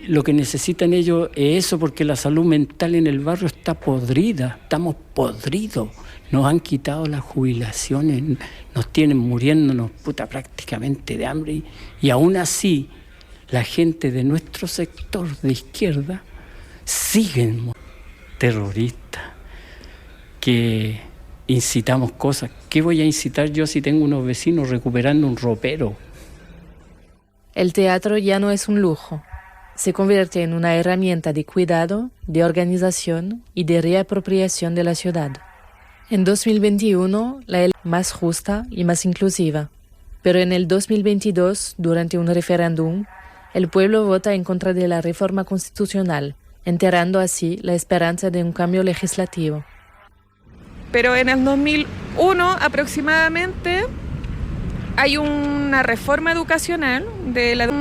lo que necesitan ellos es eso, porque la salud mental en el barrio está podrida, estamos podridos. Nos han quitado las jubilaciones, nos tienen muriéndonos prácticamente de hambre. Y aún así, la gente de nuestro sector de izquierda siguen terroristas, que incitamos cosas. ¿Qué voy a incitar yo si tengo unos vecinos recuperando un ropero? El teatro ya no es un lujo. Se convierte en una herramienta de cuidado, de organización y de reapropiación de la ciudad. En 2021, la elección más justa y más inclusiva. Pero en el 2022, durante un referéndum, el pueblo vota en contra de la reforma constitucional, enterrando así la esperanza de un cambio legislativo. Pero en el 2001 aproximadamente hay una reforma educacional de la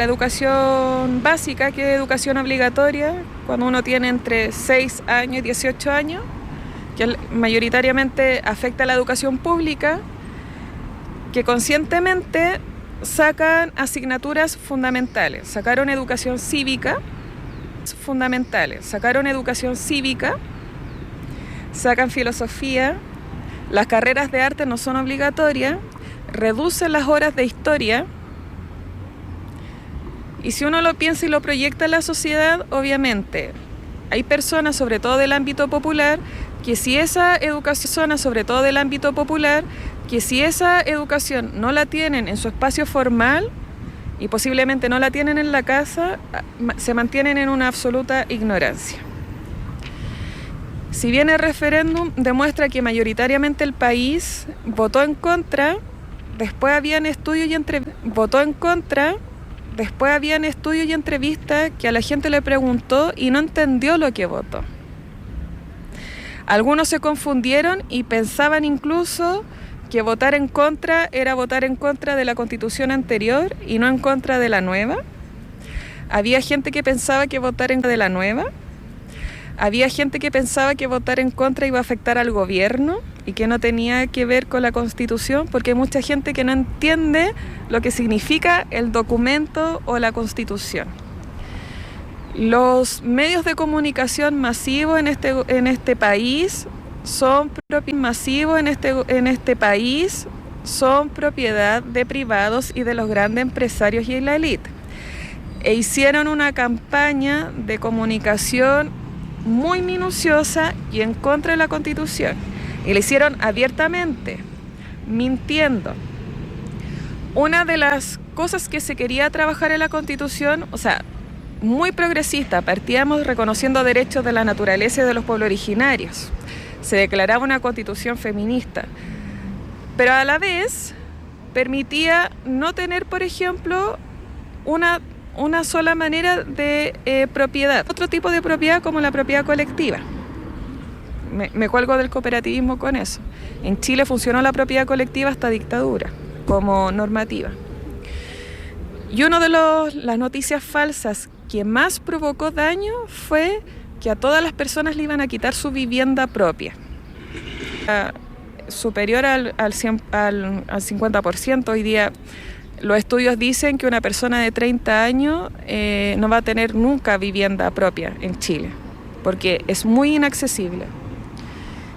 educación básica, que es educación obligatoria, cuando uno tiene entre 6 años y 18 años, que mayoritariamente afecta a la educación pública, que conscientemente sacan asignaturas fundamentales. Sacaron educación cívica, sacan filosofía, las carreras de arte no son obligatorias, reducen las horas de historia. Y si uno lo piensa y lo proyecta en la sociedad, obviamente hay personas, sobre todo del ámbito popular, que si esa educación no la tienen en su espacio formal y posiblemente no la tienen en la casa, se mantienen en una absoluta ignorancia. Si bien el referéndum demuestra que mayoritariamente el país votó en contra, después habían estudios y entrevistas que a la gente le preguntó y no entendió lo que votó. Algunos se confundieron y pensaban incluso que votar en contra era votar en contra de la Constitución anterior y no en contra de la nueva. Había gente que pensaba que votar en contra de la nueva. Había gente que pensaba que votar en contra iba a afectar al gobierno y que no tenía que ver con la Constitución, porque hay mucha gente que no entiende lo que significa el documento o la Constitución. Los medios de comunicación masivos en este país son propiedad de privados y de los grandes empresarios y la élite. E hicieron una campaña de comunicación muy minuciosa y en contra de la Constitución. Y lo hicieron abiertamente, mintiendo. Una de las cosas que se quería trabajar en la Constitución, muy progresista, partíamos reconociendo derechos de la naturaleza y de los pueblos originarios. Se declaraba una Constitución feminista, pero a la vez permitía no tener, por ejemplo, una sola manera de propiedad, otro tipo de propiedad como la propiedad colectiva. Me cuelgo del cooperativismo con eso. En Chile funcionó la propiedad colectiva hasta dictadura, como normativa. Y una de las noticias falsas que más provocó daño fue que a todas las personas le iban a quitar su vivienda propia. Superior al 50%. Hoy día los estudios dicen que una persona de 30 años no va a tener nunca vivienda propia en Chile, porque es muy inaccesible.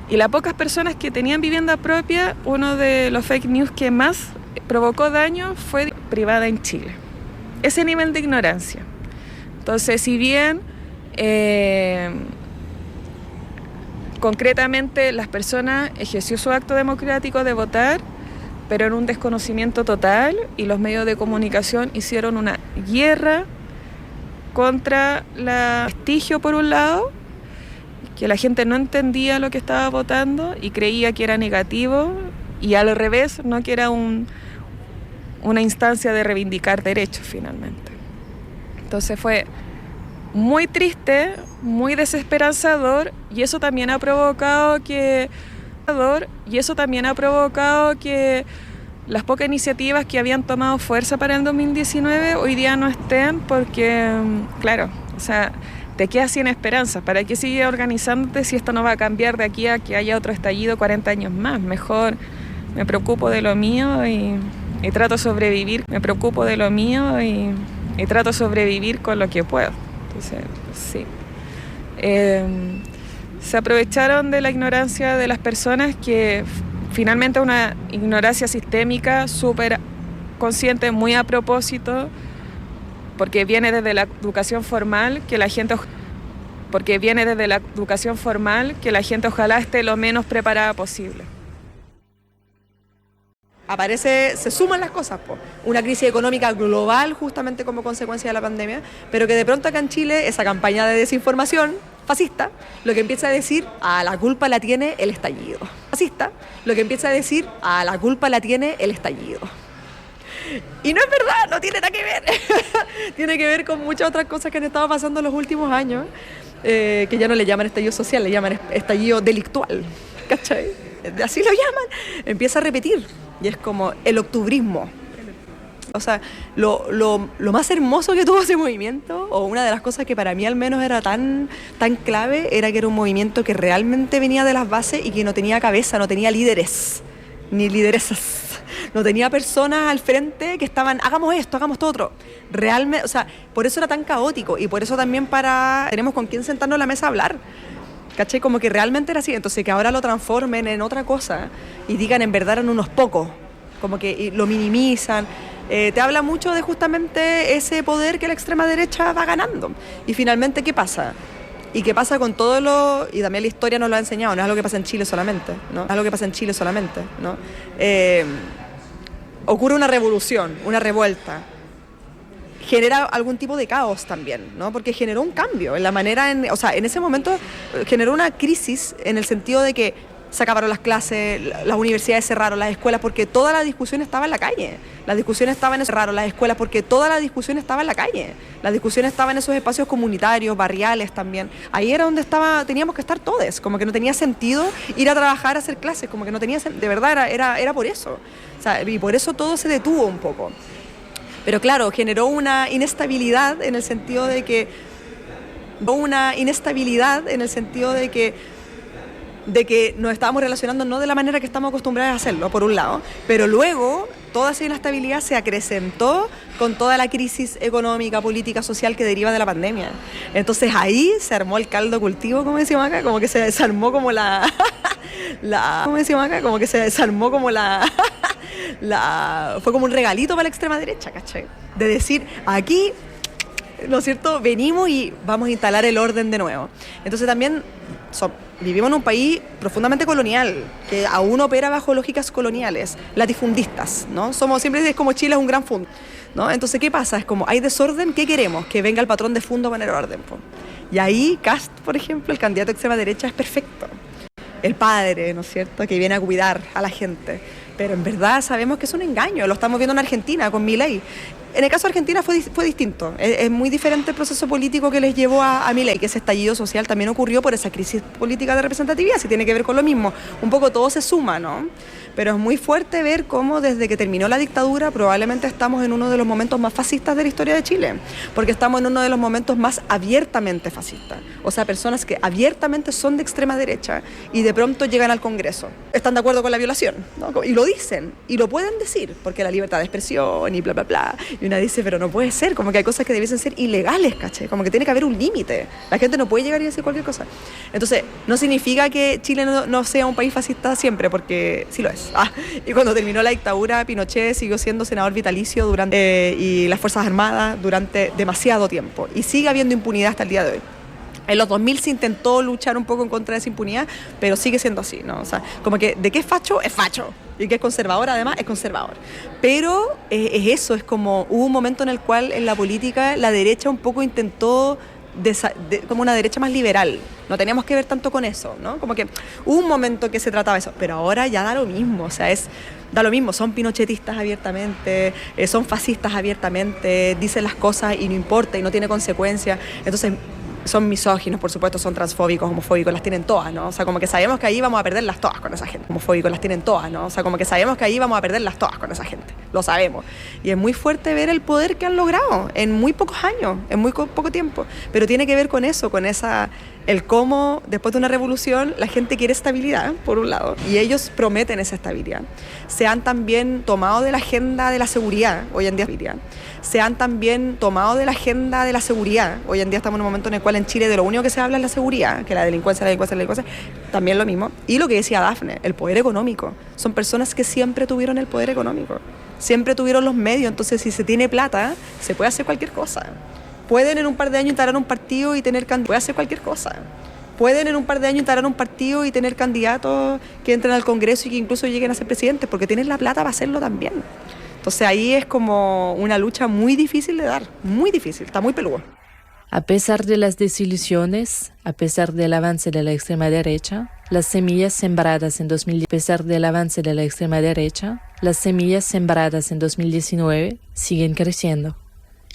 Y las pocas personas que tenían vivienda propia, uno de los fake news que más provocó daño fue privada en Chile. Ese nivel de ignorancia. Entonces, si bien concretamente las personas ejerció su acto democrático de votar, pero en un desconocimiento total, y los medios de comunicación hicieron una guerra contra el prestigio por un lado, que la gente no entendía lo que estaba votando y creía que era negativo, y al revés, no que era una instancia de reivindicar derechos finalmente. Entonces fue muy triste, muy desesperanzador, y eso también ha provocado que las pocas iniciativas que habían tomado fuerza para el 2019 hoy día no estén, porque, claro, te quedas sin esperanza. ¿Para qué sigue organizándote si esto no va a cambiar de aquí a que haya otro estallido 40 años más? Mejor me preocupo de lo mío y trato de sobrevivir. Y trato de sobrevivir con lo que puedo. Entonces, sí. Se aprovecharon de la ignorancia de las personas, que finalmente una ignorancia sistémica, súper consciente, muy a propósito, porque viene desde la educación formal, que la gente ojalá esté lo menos preparada posible. Se suman las cosas, una crisis económica global justamente como consecuencia de la pandemia, pero que de pronto acá en Chile esa campaña de desinformación fascista lo que empieza a decir, la culpa la tiene el estallido. Y no es verdad, no tiene nada que ver. Tiene que ver con muchas otras cosas que han estado pasando en los últimos años, que ya no le llaman estallido social, le llaman estallido delictual, ¿cachai? Así lo llaman. Empieza a repetir. Y es como el octubrismo. O sea, lo más hermoso que tuvo ese movimiento, o una de las cosas que para mí al menos era tan clave, era que era un movimiento que realmente venía de las bases y que no tenía cabeza, no tenía líderes, ni lideresas. No tenía personas al frente que estaban, hagamos esto, hagamos todo otro. Realmente, o sea, por eso era tan caótico y por eso también tenemos con quién sentarnos a la mesa a hablar. ¿Cachai? Como que realmente era así. Entonces que ahora lo transformen en otra cosa y digan en verdad eran unos pocos. Como que lo minimizan. Te habla mucho de justamente ese poder que la extrema derecha va ganando. Y finalmente, ¿qué pasa? ¿Y qué pasa con todo lo...? Y también la historia nos lo ha enseñado, no es algo que pasa en Chile solamente, ¿no? Es algo que pasa en Chile solamente, ¿no? Ocurre una revolución, una revuelta. Genera algún tipo de caos también, ¿no? Porque generó un cambio en la manera... O sea, en ese momento generó una crisis en el sentido de que se acabaron las clases, las universidades cerraron, las escuelas, porque toda la discusión estaba en la calle. Las discusiones estaban en cerraron las escuelas porque toda la discusión estaba en la calle. La discusión estaba en esos espacios comunitarios, barriales también. Ahí era donde teníamos que estar todos. Como que no tenía sentido ir a trabajar a hacer clases, como que no tenía sentido. De verdad era por eso. O sea, y por eso todo se detuvo un poco. Pero claro, generó una inestabilidad en el sentido de que nos estábamos relacionando no de la manera que estamos acostumbrados a hacerlo, por un lado, pero luego toda esa inestabilidad se acrecentó con toda la crisis económica, política, social que deriva de la pandemia. Entonces ahí se armó el caldo cultivo, como decimos acá, como que se desarmó como fue como un regalito para la extrema derecha, ¿cachai? De decir, aquí, ¿no es cierto?, venimos y vamos a instalar el orden de nuevo. Entonces también vivimos en un país profundamente colonial, que aún opera bajo lógicas coloniales, latifundistas, ¿no? Siempre es como Chile es un gran fundo, ¿no? Entonces, ¿qué pasa? Es como, hay desorden, ¿qué queremos? Que venga el patrón de fondo a poner orden, po. Y ahí Kast, por ejemplo, el candidato de extrema derecha, es perfecto. El padre, ¿no es cierto?, que viene a cuidar a la gente. Pero en verdad sabemos que es un engaño, lo estamos viendo en Argentina con Milei. En el caso de Argentina fue distinto, es muy diferente el proceso político que les llevó a Milei, que ese estallido social también ocurrió por esa crisis política de representatividad, si tiene que ver con lo mismo, un poco todo se suma, ¿no? Pero es muy fuerte ver cómo desde que terminó la dictadura probablemente estamos en uno de los momentos más fascistas de la historia de Chile, porque estamos en uno de los momentos más abiertamente fascistas, o sea, personas que abiertamente son de extrema derecha y de pronto llegan al Congreso, están de acuerdo con la violación, ¿no? Y lo dicen, y lo pueden decir, porque la libertad de expresión y bla, bla, bla, y una dice, pero no puede ser, como que hay cosas que debiesen ser ilegales, ¿caché? Como que tiene que haber un límite, la gente no puede llegar y decir cualquier cosa. Entonces, no significa que Chile no sea un país fascista siempre, porque sí lo es. Y cuando terminó la dictadura, Pinochet siguió siendo senador vitalicio y las Fuerzas Armadas durante demasiado tiempo, y sigue habiendo impunidad hasta el día de hoy. En los 2000 se intentó luchar un poco en contra de esa impunidad, pero sigue siendo así, ¿no? O sea, como que de qué es facho, y que es conservador, además, es conservador. Pero es eso, es como hubo un momento en el cual en la política la derecha un poco intentó como una derecha más liberal. No teníamos que ver tanto con eso, ¿no? Como que hubo un momento que se trataba de eso, pero ahora ya da lo mismo, o sea, da lo mismo, son pinochetistas abiertamente, son fascistas abiertamente, dicen las cosas y no importa y no tiene consecuencias. Entonces, son misóginos, por supuesto, son transfóbicos, homofóbicos, las tienen todas, ¿no? O sea, como que sabemos que ahí vamos a perderlas todas con esa gente. Homofóbicos las tienen todas, ¿no? O sea, como que sabemos que ahí vamos a perderlas todas con esa gente. Lo sabemos. Y es muy fuerte ver el poder que han logrado en muy pocos años, en muy poco tiempo. Pero tiene que ver con eso, con el cómo después de una revolución la gente quiere estabilidad, por un lado, y ellos prometen esa estabilidad. Se han también tomado de la agenda de la seguridad, hoy en día, se han también tomado de la agenda de la seguridad. Hoy en día estamos en un momento en el cual en Chile de lo único que se habla es la seguridad, que la delincuencia, también lo mismo. Y lo que decía Dafne, el poder económico. Son personas que siempre tuvieron el poder económico, siempre tuvieron los medios, entonces si se tiene plata, se puede hacer cualquier cosa. Pueden en un par de años instalar un partido y tener candidatos, puede hacer cualquier cosa. Pueden en un par de años instalar un partido y tener candidatos que entren al Congreso y que incluso lleguen a ser presidentes, porque tienen la plata para hacerlo también. Entonces ahí es como una lucha muy difícil de dar, muy difícil, está muy peludo. A pesar de las desilusiones, a pesar del avance de la extrema derecha, las semillas sembradas en 2019 siguen creciendo.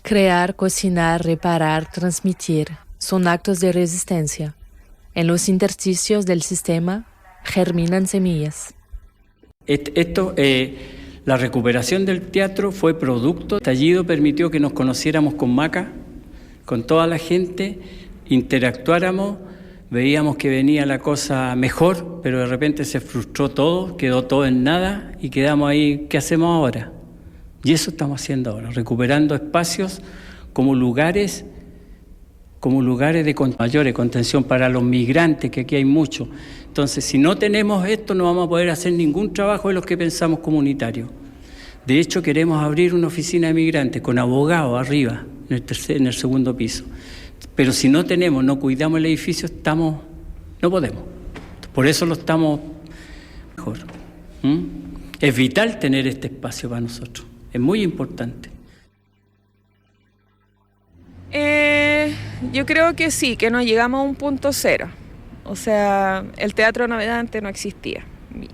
Crear, cocinar, reparar, transmitir son actos de resistencia. En los intersticios del sistema germinan semillas. Esto La recuperación del teatro fue producto. El estallido permitió que nos conociéramos con Maca, con toda la gente, interactuáramos, veíamos que venía la cosa mejor, pero de repente se frustró todo, quedó todo en nada y quedamos ahí, ¿qué hacemos ahora? Y eso estamos haciendo ahora, recuperando espacios como lugares de mayores contención para los migrantes, que aquí hay muchos. Entonces, si no tenemos esto, no vamos a poder hacer ningún trabajo de los que pensamos comunitarios. De hecho, queremos abrir una oficina de migrantes con abogados arriba, en el segundo piso. Pero si no cuidamos el edificio, no podemos. Por eso lo estamos mejor. Es vital tener este espacio para nosotros. Es muy importante. Yo creo que sí, que no llegamos a un punto cero. O sea, el teatro novedad antes no existía.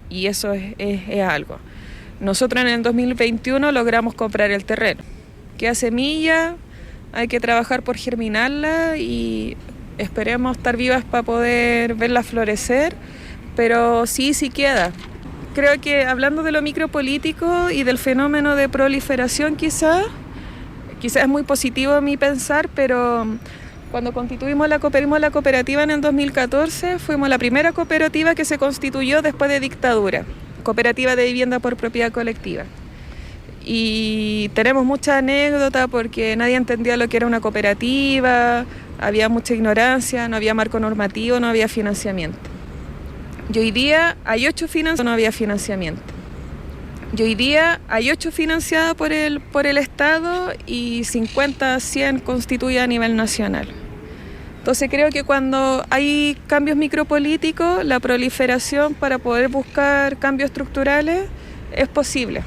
Y eso es algo. Nosotros en el 2021 logramos comprar el terreno. Queda semilla, hay que trabajar por germinarla y esperemos estar vivas para poder verla florecer, pero sí queda. Creo que hablando de lo micropolítico y del fenómeno de proliferación quizás es muy positivo a mi pensar, pero cuando constituimos la cooperativa en el 2014, fuimos la primera cooperativa que se constituyó después de dictadura, cooperativa de vivienda por propiedad colectiva. Y tenemos mucha anécdota porque nadie entendía lo que era una cooperativa, había mucha ignorancia, no había marco normativo, no había financiamiento. Y hoy día hay 8 financiadas, no había financiamiento. Y hoy día hay 8 financiadas por el Estado y 50, 100 constituidas a nivel nacional. Entonces creo que cuando hay cambios micropolíticos, la proliferación para poder buscar cambios estructurales es posible.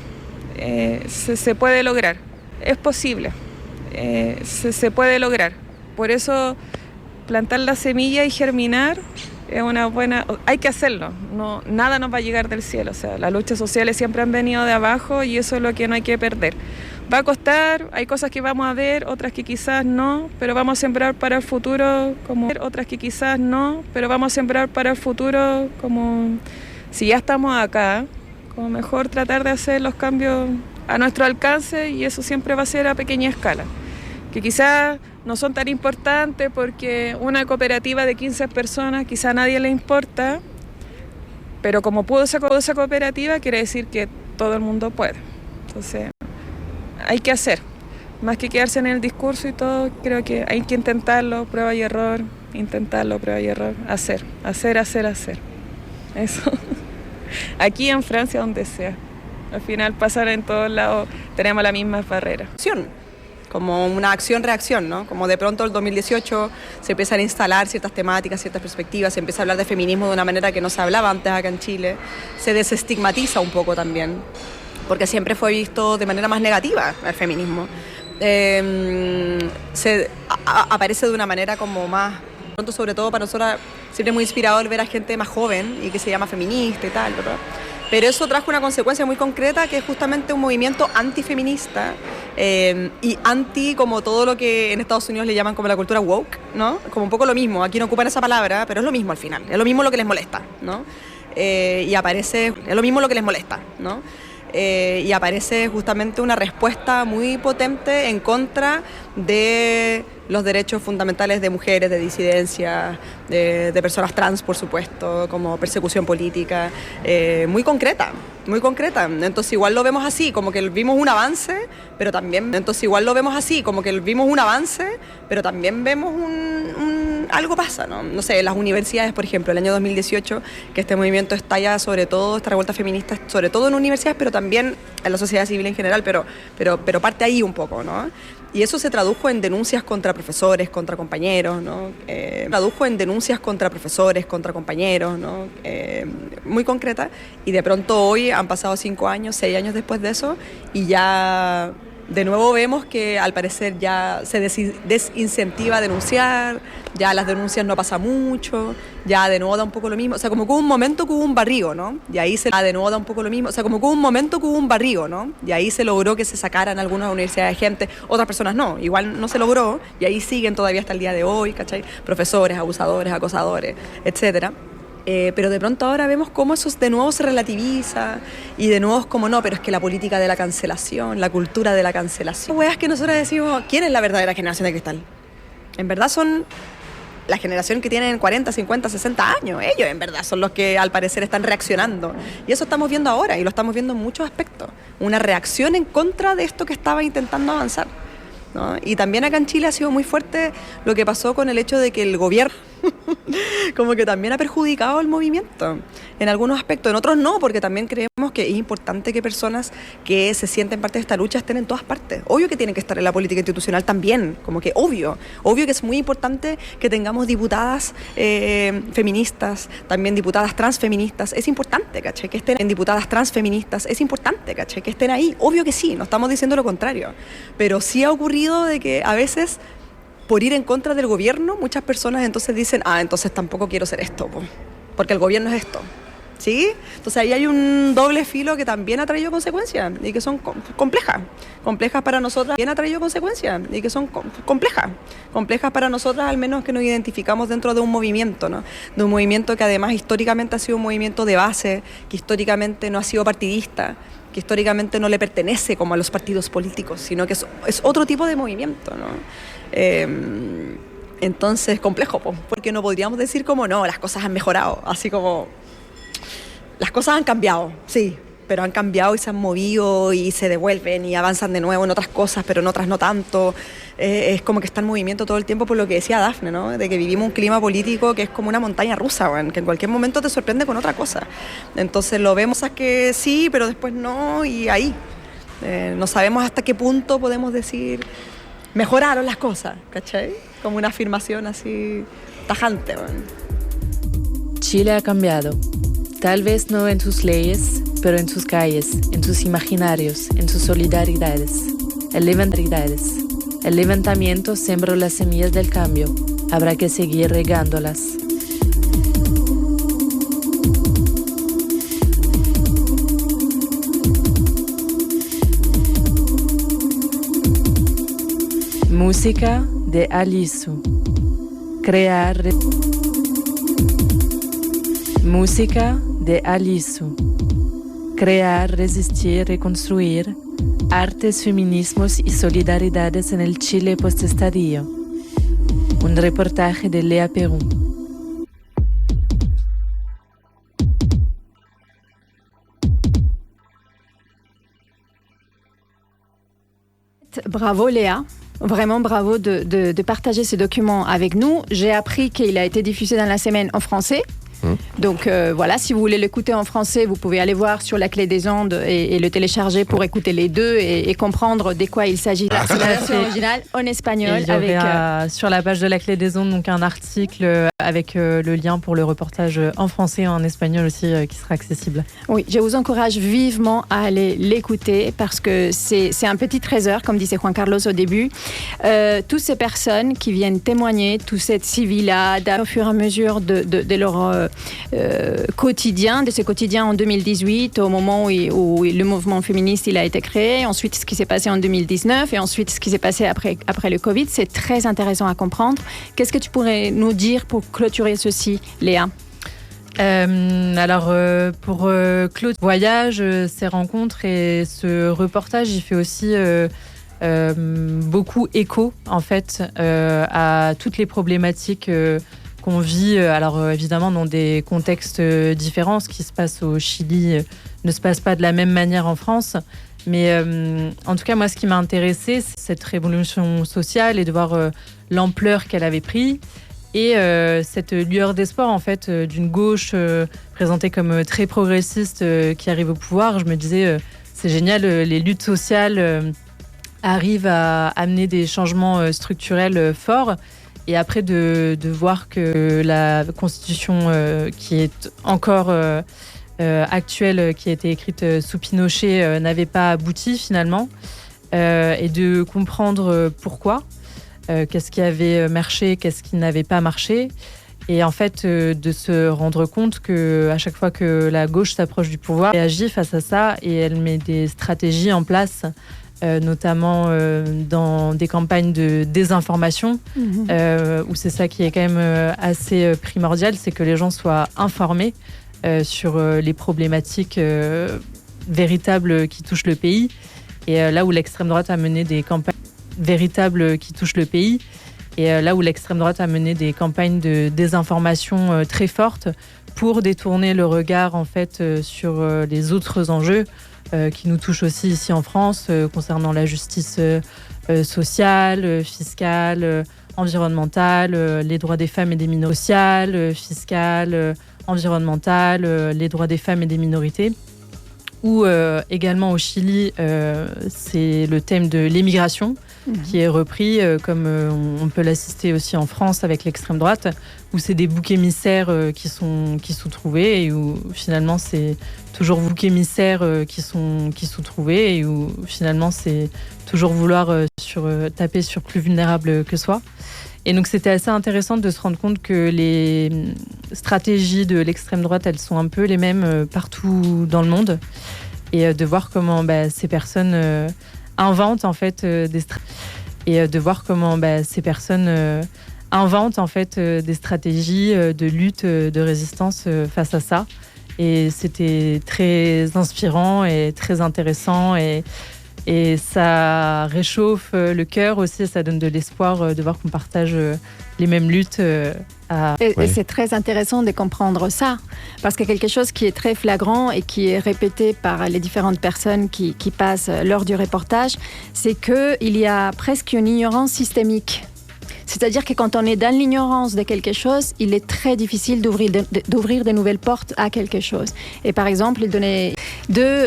Se puede lograr, es posible, se puede lograr. Por eso plantar la semilla y germinar es una buena... Hay que hacerlo, nada nos va a llegar del cielo. O sea, las luchas sociales siempre han venido de abajo y eso es lo que no hay que perder. Va a costar, hay cosas que vamos a ver, otras que quizás no, pero vamos a sembrar para el futuro como... Si ya estamos acá, como mejor tratar de hacer los cambios a nuestro alcance y eso siempre va a ser a pequeña escala. Que quizás no son tan importantes porque una cooperativa de 15 personas quizá a nadie le importa, pero como pudo esa cooperativa quiere decir que todo el mundo puede. Entonces hay que hacer, más que quedarse en el discurso y todo, creo que hay que intentarlo, prueba y error, hacer. Eso. Aquí en Francia, donde sea. Al final pasar en todos lados, tenemos la misma barrera. Como una acción-reacción, ¿no? Como de pronto el 2018 se empiezan a instalar ciertas temáticas, ciertas perspectivas, se empieza a hablar de feminismo de una manera que no se hablaba antes acá en Chile, se desestigmatiza un poco también, porque siempre fue visto de manera más negativa el feminismo. Aparece de una manera como más, pronto sobre todo para nosotros, siempre muy inspirador ver a gente más joven y que se llama feminista y tal, ¿verdad? Pero eso trajo una consecuencia muy concreta que es justamente un movimiento antifeminista y anti como todo lo que en Estados Unidos le llaman como la cultura woke, ¿no? Como un poco lo mismo, aquí no ocupan esa palabra, pero es lo mismo al final, es lo mismo lo que les molesta, ¿no? Y aparece justamente una respuesta muy potente en contra de los derechos fundamentales de mujeres, de disidencia, de personas trans, por supuesto, como persecución política, muy concreta. Entonces igual lo vemos así, como que vimos un avance, pero también vemos algo pasa, ¿no? No sé, en las universidades, por ejemplo, el año 2018, que este movimiento estalla sobre todo, esta revuelta feminista, sobre todo en universidades, pero también en la sociedad civil en general, pero parte ahí un poco, ¿no? Y eso se tradujo en denuncias contra profesores, contra compañeros, ¿no? Muy concreta. Y de pronto hoy han pasado 5 años, 6 años después de eso, y ya de nuevo vemos que al parecer ya se desincentiva a denunciar, ya las denuncias no pasa mucho, ya de nuevo da un poco lo mismo. O sea, como que hubo un momento que hubo un barrigo, ¿no? Y ahí se logró que se sacaran algunas universidades de gente, otras personas no, igual no se logró, y ahí siguen todavía hasta el día de hoy, ¿cachai? Profesores, abusadores, acosadores, etcétera. Pero de pronto ahora vemos cómo eso de nuevo se relativiza y de nuevo es como no, pero es que la política de la cancelación, la cultura de la cancelación. Weas que nosotros decimos, ¿quién es la verdadera generación de cristal? En verdad son la generación que tienen 40, 50, 60 años. Ellos en verdad son los que al parecer están reaccionando. Y eso estamos viendo ahora y lo estamos viendo en muchos aspectos. Una reacción en contra de esto que estaba intentando avanzar, ¿no? Y también acá en Chile ha sido muy fuerte lo que pasó con el hecho de que el gobierno como que también ha perjudicado el movimiento en algunos aspectos, en otros no, porque también creemos que es importante que personas que se sienten parte de esta lucha estén en todas partes. Obvio que tienen que estar en la política institucional también, como que obvio que es muy importante que tengamos diputadas feministas, también diputadas transfeministas, es importante, ¿cachai? Que estén en diputadas transfeministas, es importante, ¿cachai? Que estén ahí, obvio que sí, no estamos diciendo lo contrario, pero sí ha ocurrido de que a veces por ir en contra del gobierno, muchas personas entonces dicen, entonces tampoco quiero ser esto, porque el gobierno es esto, ¿sí? Entonces ahí hay un doble filo que también ha traído consecuencias y que son complejas para nosotras, también ha traído consecuencias y que son complejas para nosotras, al menos que nos identificamos dentro de un movimiento, ¿no? De un movimiento que además históricamente ha sido un movimiento de base, que históricamente no ha sido partidista, que históricamente no le pertenece como a los partidos políticos, sino que es otro tipo de movimiento, ¿no? Entonces, complejo, porque no podríamos decir como no, las cosas han mejorado, así como las cosas han cambiado, sí, pero han cambiado y se han movido y se devuelven y avanzan de nuevo en otras cosas, pero en otras no tanto. Es como que está en movimiento todo el tiempo, por lo que decía Dafne, ¿no? De que vivimos un clima político que es como una montaña rusa, que en cualquier momento te sorprende con otra cosa. Entonces lo vemos a que sí, pero después no, y ahí. No sabemos hasta qué punto podemos decir mejoraron las cosas, ¿cachai? Como una afirmación así tajante. Chile ha cambiado. Tal vez no en sus leyes, pero en sus calles, en sus imaginarios, en sus solidaridades. El levantamiento sembró las semillas del cambio. Habrá que seguir regándolas. Música de Alisu. Música de Alisu. Crear, resistir, reconstruir. Artes, feminismos y solidaridades en el Chile postestadillo. Un reportaje de Lea Perú. Bravo Léa, vraiment bravo de partager ce document avec nous. J'ai appris qu'il a été diffusé dans la semaine en français. Donc voilà, si vous voulez l'écouter en français, vous pouvez aller voir sur la clé des ondes et le télécharger pour écouter les deux et comprendre de quoi il s'agit. C'est la version originale en espagnol. Il y aura sur la page de la clé des ondes donc un article avec le lien pour le reportage en français et en espagnol aussi qui sera accessible. Oui, je vous encourage vivement à aller l'écouter parce que c'est un petit trésor, comme disait Juan Carlos au début. Toutes ces personnes qui viennent témoigner, toute cette civilade au fur et à mesure de leur quotidien, de ce quotidien en 2018, au moment où le mouvement féministe il a été créé, ensuite ce qui s'est passé en 2019 et ensuite ce qui s'est passé après le Covid, c'est très intéressant à comprendre. Qu'est-ce que tu pourrais nous dire pour clôturer ceci, Léa? Pour clôturer voyage, ces rencontres et ce reportage, il fait aussi beaucoup écho en fait à toutes les problématiques qu'on vit, alors évidemment dans des contextes différents. Ce qui se passe au Chili ne se passe pas de la même manière en France. Mais en tout cas, moi, ce qui m'a intéressée, c'est cette révolution sociale et de voir l'ampleur qu'elle avait pris et cette lueur d'espoir, en fait, d'une gauche présentée comme très progressiste qui arrive au pouvoir. Je me disais, c'est génial, les luttes sociales arrivent à amener des changements structurels forts. Et après, de voir que la Constitution qui est encore actuelle, qui a été écrite sous Pinochet, n'avait pas abouti finalement, et de comprendre pourquoi, qu'est-ce qui avait marché, qu'est-ce qui n'avait pas marché, et en fait de se rendre compte qu'à chaque fois que la gauche s'approche du pouvoir, elle agit face à ça et elle met des stratégies en place notamment dans des campagnes de désinformation, où c'est ça qui est quand même assez primordial, c'est que les gens soient informés sur les problématiques véritables qui touchent le pays. Et là où l'extrême droite a mené des campagnes véritables qui touchent le pays, et là où l'extrême droite a mené des campagnes de désinformation très fortes pour détourner le regard en fait sur les autres enjeux qui nous touchent aussi ici en France, concernant la justice sociale, fiscale, environnementale, les droits des femmes et des minorités sociales, fiscales, environnementales, les droits des femmes et des minorités. Ou également au Chili, c'est le thème de l'émigration qui est repris, comme on peut l'assister aussi en France avec l'extrême droite, où c'est des boucs émissaires qui sont trouvés et où finalement c'est toujours boucs émissaires qui sont trouvés et où finalement c'est toujours vouloir taper sur plus vulnérables que soi. Et donc c'était assez intéressant de se rendre compte que les stratégies de l'extrême droite, elles sont un peu les mêmes partout dans le monde, et de voir comment ces personnes inventent en fait des stratégies de lutte, de résistance face à ça. Et c'était très inspirant et très intéressant, et ça réchauffe le cœur aussi, ça donne de l'espoir de voir qu'on partage les mêmes luttes. Et c'est très intéressant de comprendre ça, parce que quelque chose qui est très flagrant et qui est répété par les différentes personnes qui passent lors du reportage, c'est qu'il y a presque une ignorance systémique. C'est-à-dire que quand on est dans l'ignorance de quelque chose, il est très difficile d'ouvrir de nouvelles portes à quelque chose. Et par exemple, il donnait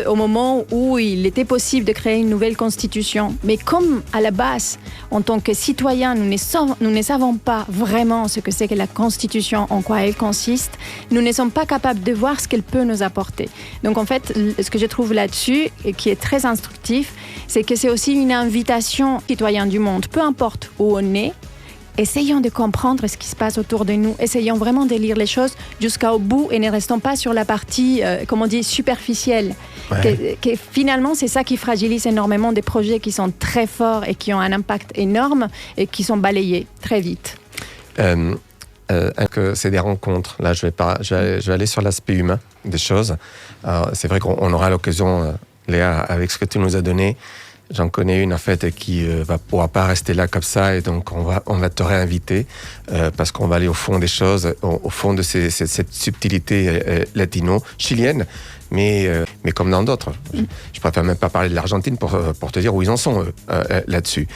au moment où il était possible de créer une nouvelle constitution. Mais comme à la base, en tant que citoyens, nous ne savons pas vraiment ce que c'est que la constitution, en quoi elle consiste, nous ne sommes pas capables de voir ce qu'elle peut nous apporter. Donc en fait, ce que je trouve là-dessus, et qui est très instructif, c'est que c'est aussi une invitation aux citoyens du monde, peu importe où on est. Essayons de comprendre ce qui se passe autour de nous. Essayons vraiment de lire les choses jusqu'au bout et ne restons pas sur la partie, superficielle. Ouais. Que finalement, c'est ça qui fragilise énormément des projets qui sont très forts et qui ont un impact énorme et qui sont balayés très vite. C'est des rencontres. Là, je vais aller sur l'aspect humain des choses. C'est vrai qu'on aura l'occasion, Léa, avec ce que tu nous as donné. J'en connais une en fait qui pourra pas rester là comme ça, et donc on va te réinviter parce qu'on va aller au fond des choses, au fond de cette subtilité latino-chilienne, mais comme dans d'autres. Je préfère même pas parler de l'Argentine pour te dire où ils en sont là-dessus.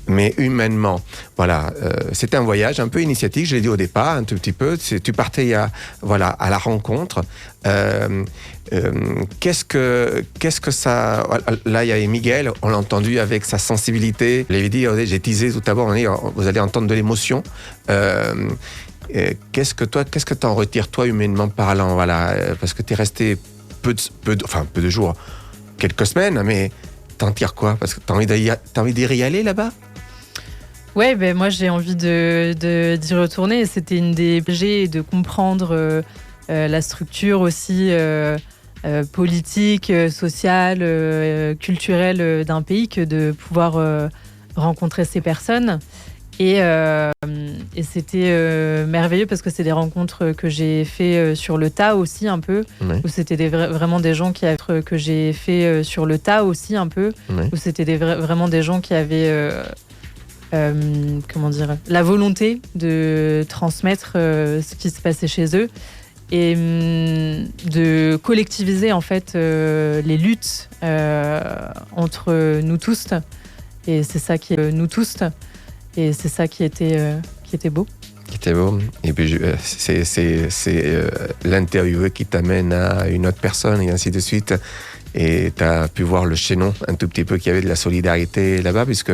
Mais humainement, voilà, c'était un voyage un peu initiatique, je l'ai dit au départ, un tout petit peu. Tu partais à la rencontre. Qu'est-ce que ça... Là, il y a Miguel, on l'a entendu avec sa sensibilité. Je l'avais dit, j'ai teasé tout à l'heure, vous allez entendre de l'émotion. Qu'est-ce que t'en retires, toi, humainement parlant, voilà, parce que t'es resté peu de jours, quelques semaines, mais t'en tires quoi? Parce que t'as envie d'y aller là-bas? Ouais, moi, j'ai envie d'y retourner. C'était une des projets de comprendre la structure aussi... politique, sociale, culturelle d'un pays, que de pouvoir rencontrer ces personnes. Et c'était merveilleux parce que c'est des rencontres que j'ai fait sur le tas aussi un peu, où c'était vraiment des gens que j'ai fait sur le tas aussi un peu, où c'était vraiment des gens qui avaient la volonté de transmettre ce qui se passait chez eux. Et de collectiviser en fait les luttes entre nous tous, et c'est ça qui était beau. Qui était beau. Et puis c'est l'interviewé qui t'amène à une autre personne et ainsi de suite. Et tu as pu voir le chaînon un tout petit peu qu'il y avait de la solidarité là-bas, puisque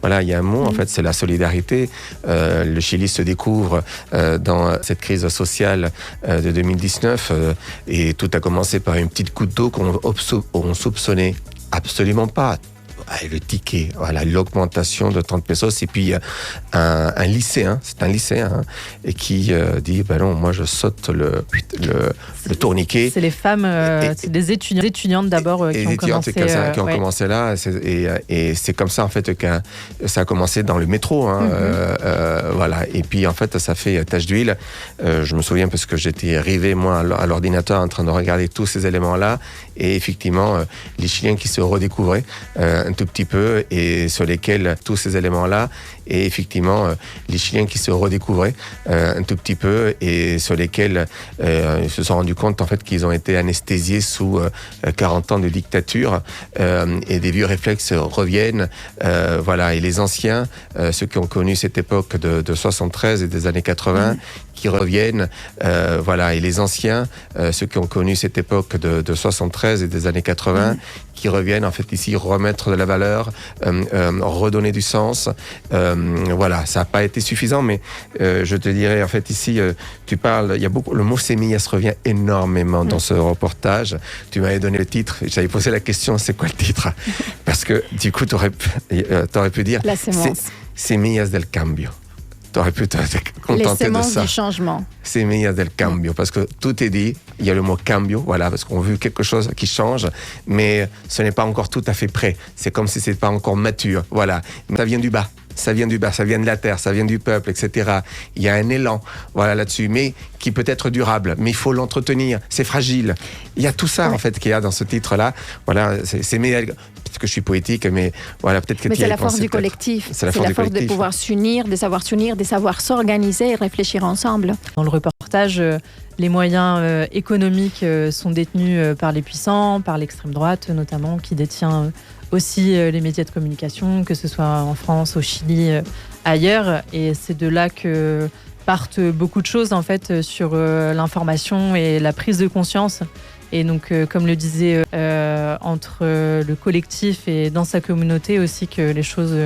voilà, il y a un mot, en fait, c'est la solidarité. Le Chili se découvre dans cette crise sociale de 2019 et tout a commencé par une petite goutte d'eau qu'on soupçonnait absolument pas. le ticket, voilà, l'augmentation de 30 pesos. Et puis, un lycéen, c'est un lycéen, et qui dit, non, moi, je saute le tourniquet. C'est les femmes, c'est des étudiantes d'abord qui ont commencé. Qui ont commencé là, et c'est comme ça, en fait, que ça a commencé dans le métro, voilà. Et puis, en fait, ça fait tache d'huile. Je me souviens parce que j'étais arrivé, moi, à l'ordinateur en train de regarder tous ces éléments-là, et effectivement, les Chiliens qui se redécouvraient un tout petit peu, et sur lesquels tous ces éléments-là, et effectivement, les Chiliens qui se redécouvraient un tout petit peu, et sur lesquels ils se sont rendus compte, en fait, qu'ils ont été anesthésiés sous 40 ans de dictature, et des vieux réflexes reviennent, voilà. Et les anciens, ceux qui ont connu cette époque de 73 et des années 80, qui reviennent, voilà. Et les anciens, ceux qui ont connu cette époque de 73 et des années 80, qui reviennent, en fait, ici, remettre de la valeur, redonner du sens. Voilà, ça n'a pas été suffisant, mais je te dirais, en fait, ici, tu parles, il y a beaucoup, le mot semillas revient énormément dans ce reportage. Tu m'avais donné le titre, j'avais posé la question, c'est quoi le titre? Parce que, du coup, t'aurais pu dire... La sémence. Semillas del cambio. T'aurais pu te contenter de ça. Du changement. Semillas del cambio, parce que tout est dit, il y a le mot cambio, voilà, parce qu'on veut quelque chose qui change, mais ce n'est pas encore tout à fait prêt. C'est comme si ce n'était pas encore mature, voilà. Mais ça vient du bas. Ça vient du bas, ça vient de la terre, ça vient du peuple, etc. Il y a un élan, voilà, là-dessus, mais qui peut être durable, mais il faut l'entretenir, c'est fragile. Il y a tout ça, en fait, qu'il y a dans ce titre-là. Voilà, peut-être que je suis poétique, mais voilà, peut-être que tu y as pensé. Mais c'est la force du collectif. C'est la force de pouvoir s'unir, de savoir s'organiser et réfléchir ensemble. Dans le reportage, les moyens économiques sont détenus par les puissants, par l'extrême droite notamment, qui détient aussi les médias de communication, que ce soit en France, au Chili, ailleurs. Et c'est de là que partent beaucoup de choses, en fait, sur l'information et la prise de conscience. Et donc, comme le disait, entre le collectif et dans sa communauté aussi, que les choses